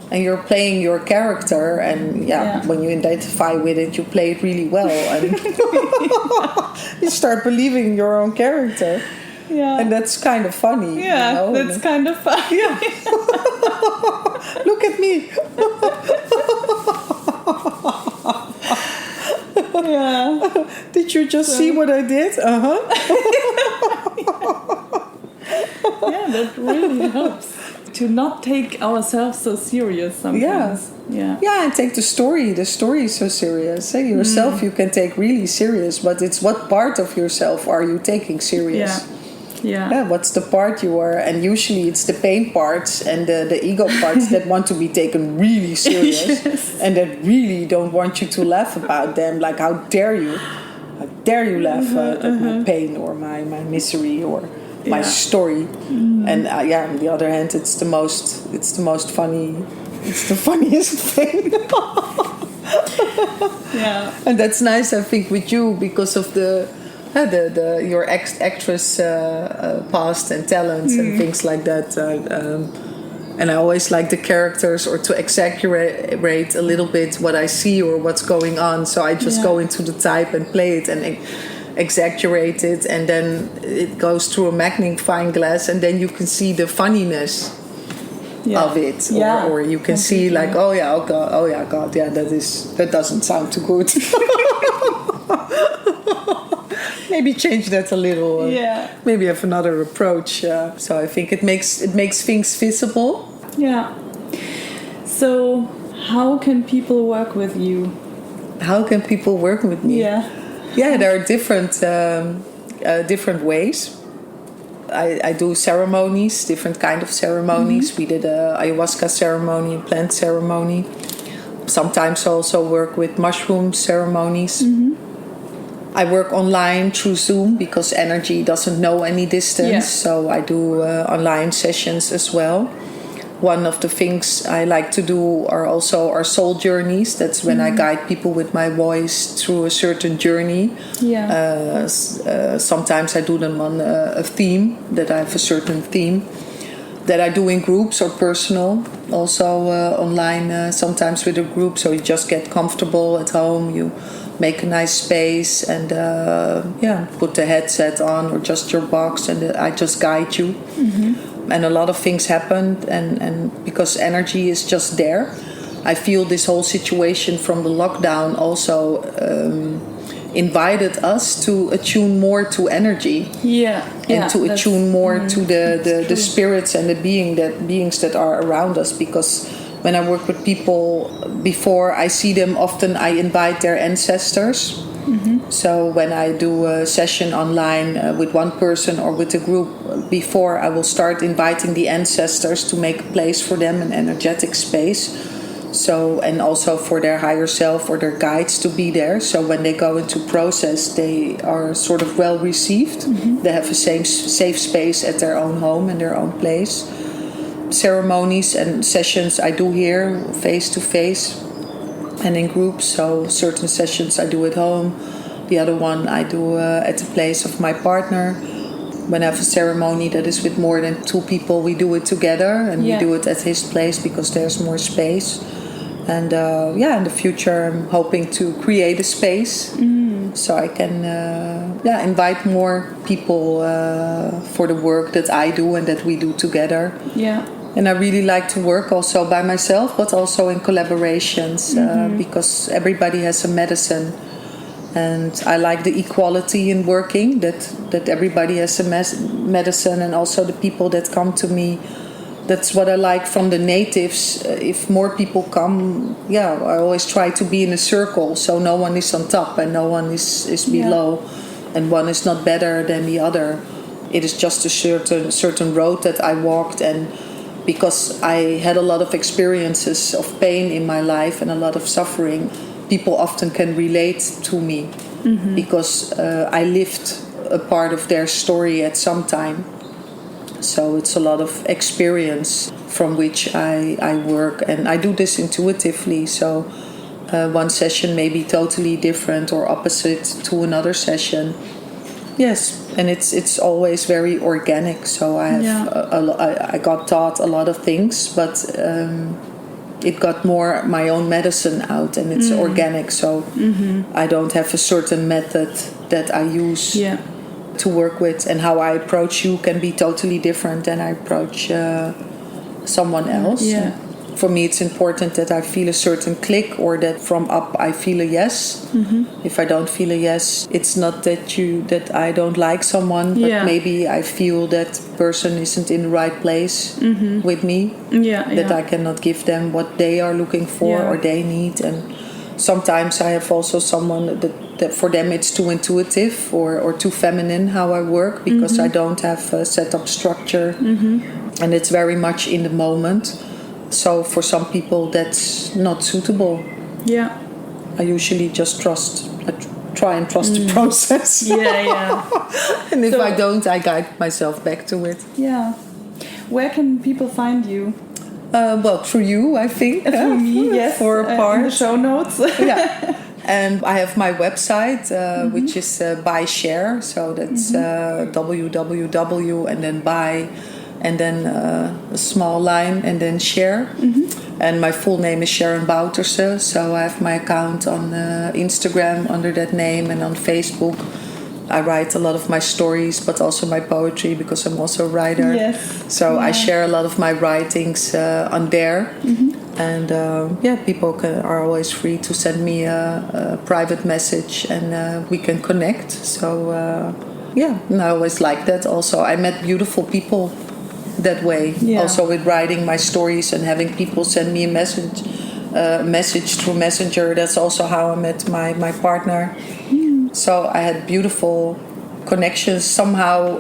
And you're playing your character, and when you identify with it, you play it really well, and you start believing your own character. And that's kind of funny. That's kind of funny. Look at me. Did you just see what I did? That really helps to not take ourselves so serious sometimes. And take the story. The story is so serious. Say yourself, you can take really serious, but it's what part of yourself are you taking serious? What's the part you are? And usually it's the pain parts and the ego parts that want to be taken really serious, and that really don't want you to laugh about them. Like, how dare you? How dare you laugh at my pain, or my misery, or my story? And on the other hand, it's the most funny. It's the funniest thing. And that's nice, I think, with you, because of your actress past and talents and things like that. And I always like the characters, or to exaggerate a little bit what I see or what's going on. So I just go into the type and play it and exaggerate it, and then it goes through a magnifying glass, and then you can see the funniness of it, or you can see like, God, that doesn't sound too good. Maybe change that a little. Maybe have another approach. So I think it makes things visible. So how can people work with you? How can people work with me? There are different ways. I do ceremonies, different kind of ceremonies. We did a ayahuasca ceremony, a plant ceremony. Sometimes I also work with mushroom ceremonies. I work online through Zoom, because energy doesn't know any distance. So I do online sessions as well. One of the things I like to do are also our soul journeys. That's when I guide people with my voice through a certain journey. Sometimes I do them on a theme, that I have a certain theme. that I do in groups or personal. Also online, sometimes with a group. So you just get comfortable at home. You make a nice space and put the headset on or just your box, and I just guide you. And a lot of things happened, and because energy is just there. I feel this whole situation from the lockdown also invited us to attune more to energy, and to attune more to the spirits and the beings that are around us. Because when I work with people, before I see them, often I invite their ancestors. So when I do a session online with one person or with a group, before I will start inviting the ancestors to make a place for them, an energetic space. So, and also for their higher self or their guides to be there. So when they go into process, they are sort of well received. They have a safe space at their own home and their own place. Ceremonies and sessions I do here face to face and in groups. So certain sessions I do at home. The other one I do at the place of my partner. When I have a ceremony that is with more than 2 people, we do it together, and we do it at his place because there's more space. And in the future I'm hoping to create a space so I can invite more people for the work that I do and that we do together. And I really like to work also by myself, but also in collaborations, because everybody has a medicine. And I like the equality in working, that everybody has a medicine, and also the people that come to me. That's what I like from the natives. If more people come, I always try to be in a circle, so no one is on top and no one is below, and one is not better than the other. It is just a certain road that I walked, and because I had a lot of experiences of pain in my life and a lot of suffering, people often can relate to me because I lived a part of their story at some time. So it's a lot of experience from which I work, and I do this intuitively. So one session may be totally different or opposite to another session. Yes, and it's always very organic. So I have I got taught a lot of things, but it got more my own medicine out, and it's organic. So I don't have a certain method that I use to work with, and how I approach you can be totally different than I approach someone else. For me, it's important that I feel a certain click, or that from up I feel a yes. If I don't feel a yes, it's not that I don't like someone, but maybe I feel that person isn't in the right place with me. That I cannot give them what they are looking for or they need. And sometimes I have also someone that for them it's too intuitive or too feminine how I work, because I don't have a set up structure, and it's very much in the moment. So for some people that's not suitable. I usually just trust. I try and trust the process. And if I don't, I guide myself back to it. Where can people find you? Well, through you, I think. Through me, yes. For a part. In the show notes. And I have my website, which is by share. So that's www and then by, and then a small line, and then share. And my full name is Sharon Bouterse. So I have my account on Instagram under that name, and on Facebook. I write a lot of my stories, but also my poetry, because I'm also a writer. So I share a lot of my writings on there. And people are always free to send me a private message, and we can connect. So and I always like that. Also, I met beautiful people that way. Also with writing my stories and having people send me a message through Messenger. That's also how I met my partner. So I had beautiful connections. Somehow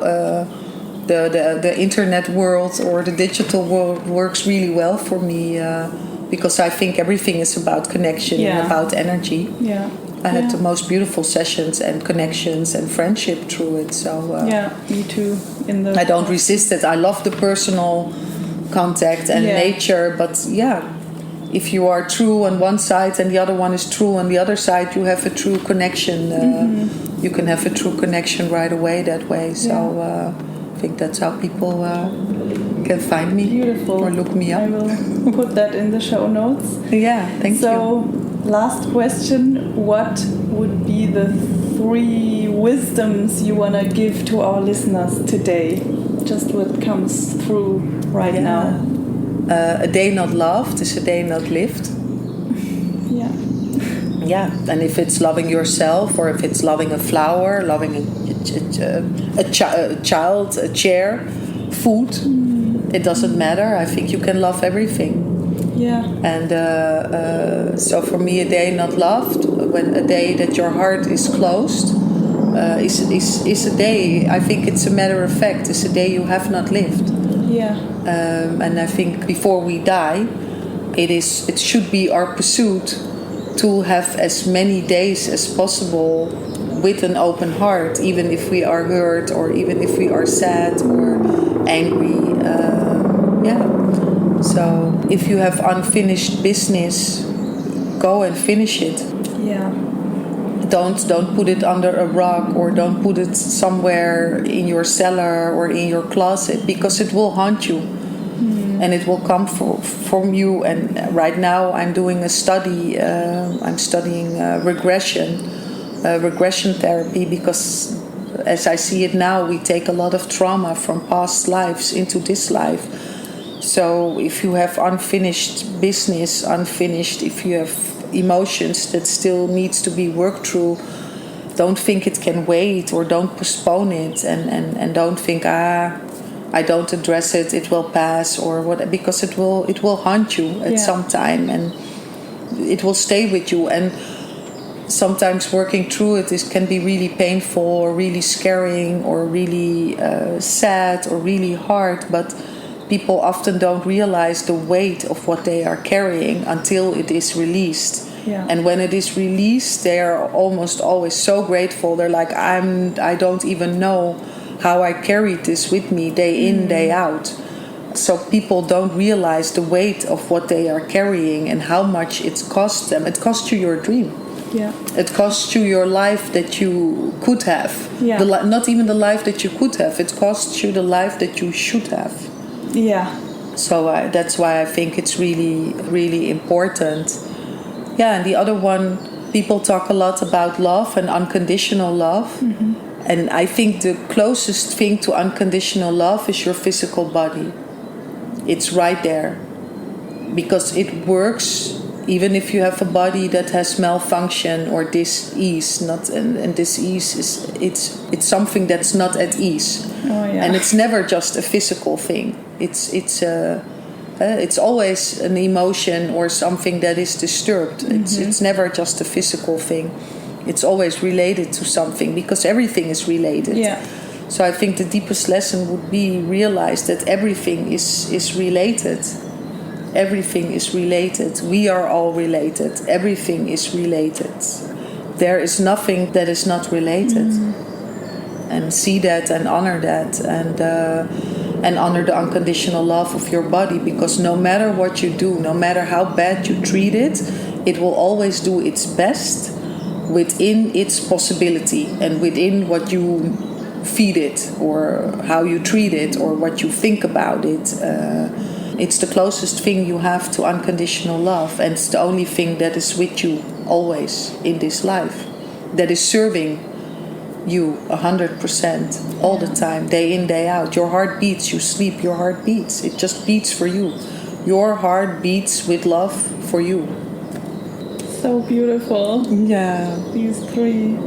the internet world or the digital world works really well for me, because I think everything is about connection and about energy. I had the most beautiful sessions and connections and friendship through it. So me too. I don't resist it. I love the personal contact and nature, but if you are true on one side and the other one is true on the other side, you have a true connection. You can have a true connection right away that way. So I think that's how people can find me. Beautiful. Or look me up. I will put that in the show notes. Yeah, thank you. So, last question. What would be the 3 wisdoms you want to give to our listeners today? Just what comes through right now. A day not loved is a day not lived. Yeah. Yeah, and if it's loving yourself, or if it's loving a flower, loving a child, a chair, food, it doesn't matter. I think you can love everything. Yeah. And so for me, a day not loved, when a day that your heart is closed, is a day, I think it's a matter of fact, is a day you have not lived. Yeah. And I think before we die, it should be our pursuit to have as many days as possible with an open heart, even if we are hurt, or even if we are sad or angry. So if you have unfinished business, go and finish it. Yeah. Don't put it under a rug, or don't put it somewhere in your cellar or in your closet, because it will haunt you. And it will come from you. And right now I'm doing a study. I'm studying regression therapy, because as I see it now, we take a lot of trauma from past lives into this life. So if you have unfinished business, if you have emotions that still needs to be worked through, don't think it can wait, or don't postpone it, and don't think I don't address it, it will pass, or what, because it will haunt you at some time, and it will stay with you. And sometimes working through it can be really painful, or really scaring, or really sad, or really hard. But people often don't realize the weight of what they are carrying until it is released. Yeah. And when it is released, they are almost always so grateful. They're like, I don't even know how I carried this with me day in, day out. So people don't realize the weight of what they are carrying and how much it's cost them. It cost you your dream. Yeah. It cost you your life that you could have. Yeah. Not even the life that you could have. It cost you the life that you should have. Yeah. So that's why I think it's really, really important. Yeah, and the other one, people talk a lot about love and unconditional love. Mm-hmm. And I think the closest thing to unconditional love is your physical body. It's right there. Because it works even if you have a body that has malfunction or dis-ease. And dis-ease is it's something that's not at ease. Oh, yeah. And it's never just a physical thing. It's always an emotion or something that is disturbed. Mm-hmm. It's never just a physical thing. It's always related to something, because everything is related. Yeah. So I think the deepest lesson would be realize that everything is related. Everything is related. We are all related. Everything is related. There is nothing that is not related. Mm-hmm. And see that and honor that, and honor the unconditional love of your body, because no matter what you do, no matter how bad you treat it, it will always do its best within its possibility and within what you feed it, or how you treat it, or what you think about it. It's the closest thing you have to unconditional love, and it's the only thing that is with you always in this life, that is serving you 100% all the time, day in, day out. Your heart beats, you sleep, your heart beats. It just beats for you. Your heart beats with love for you. So beautiful. Yeah. These 3.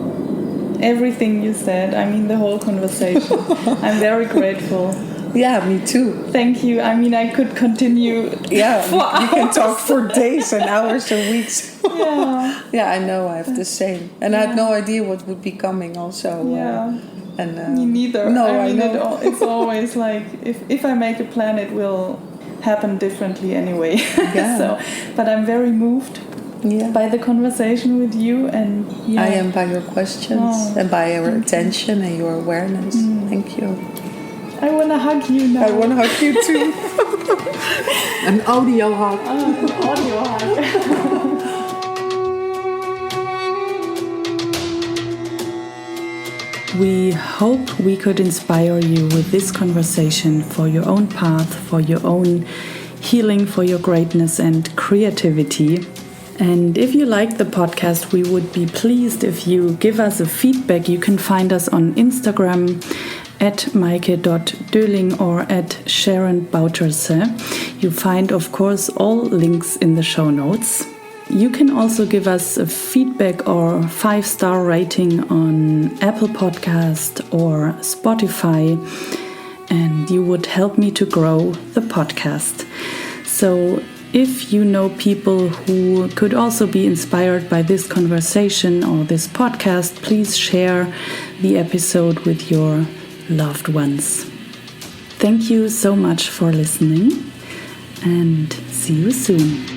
Everything you said, I mean the whole conversation. I'm very grateful. Yeah, me too. Thank you. I mean, I could continue. Yeah, we can talk for days and hours and weeks. Yeah. Yeah, I know. I have the same, and I had no idea what would be coming. Also. Yeah. Me neither. No, I mean, I know. It's always like if I make a plan, it will happen differently anyway. Yeah. But I'm very moved. Yeah. By the conversation with you, and I am by your questions and by your attention and your awareness. Thank you. I want to hug you now. I want to hug you too. An audio hug. An audio hug. We hope we could inspire you with this conversation for your own path, for your own healing, for your greatness and creativity. And if you like the podcast, we would be pleased if you give us a feedback. You can find us on Instagram at maike.döling or at Sharon Bouterse. You find, of course, all links in the show notes. You can also give us a feedback or 5-star rating on Apple Podcast or Spotify, and you would help me to grow the podcast. So if you know people who could also be inspired by this conversation or this podcast, please share the episode with your loved ones. Thank you so much for listening, and see you soon.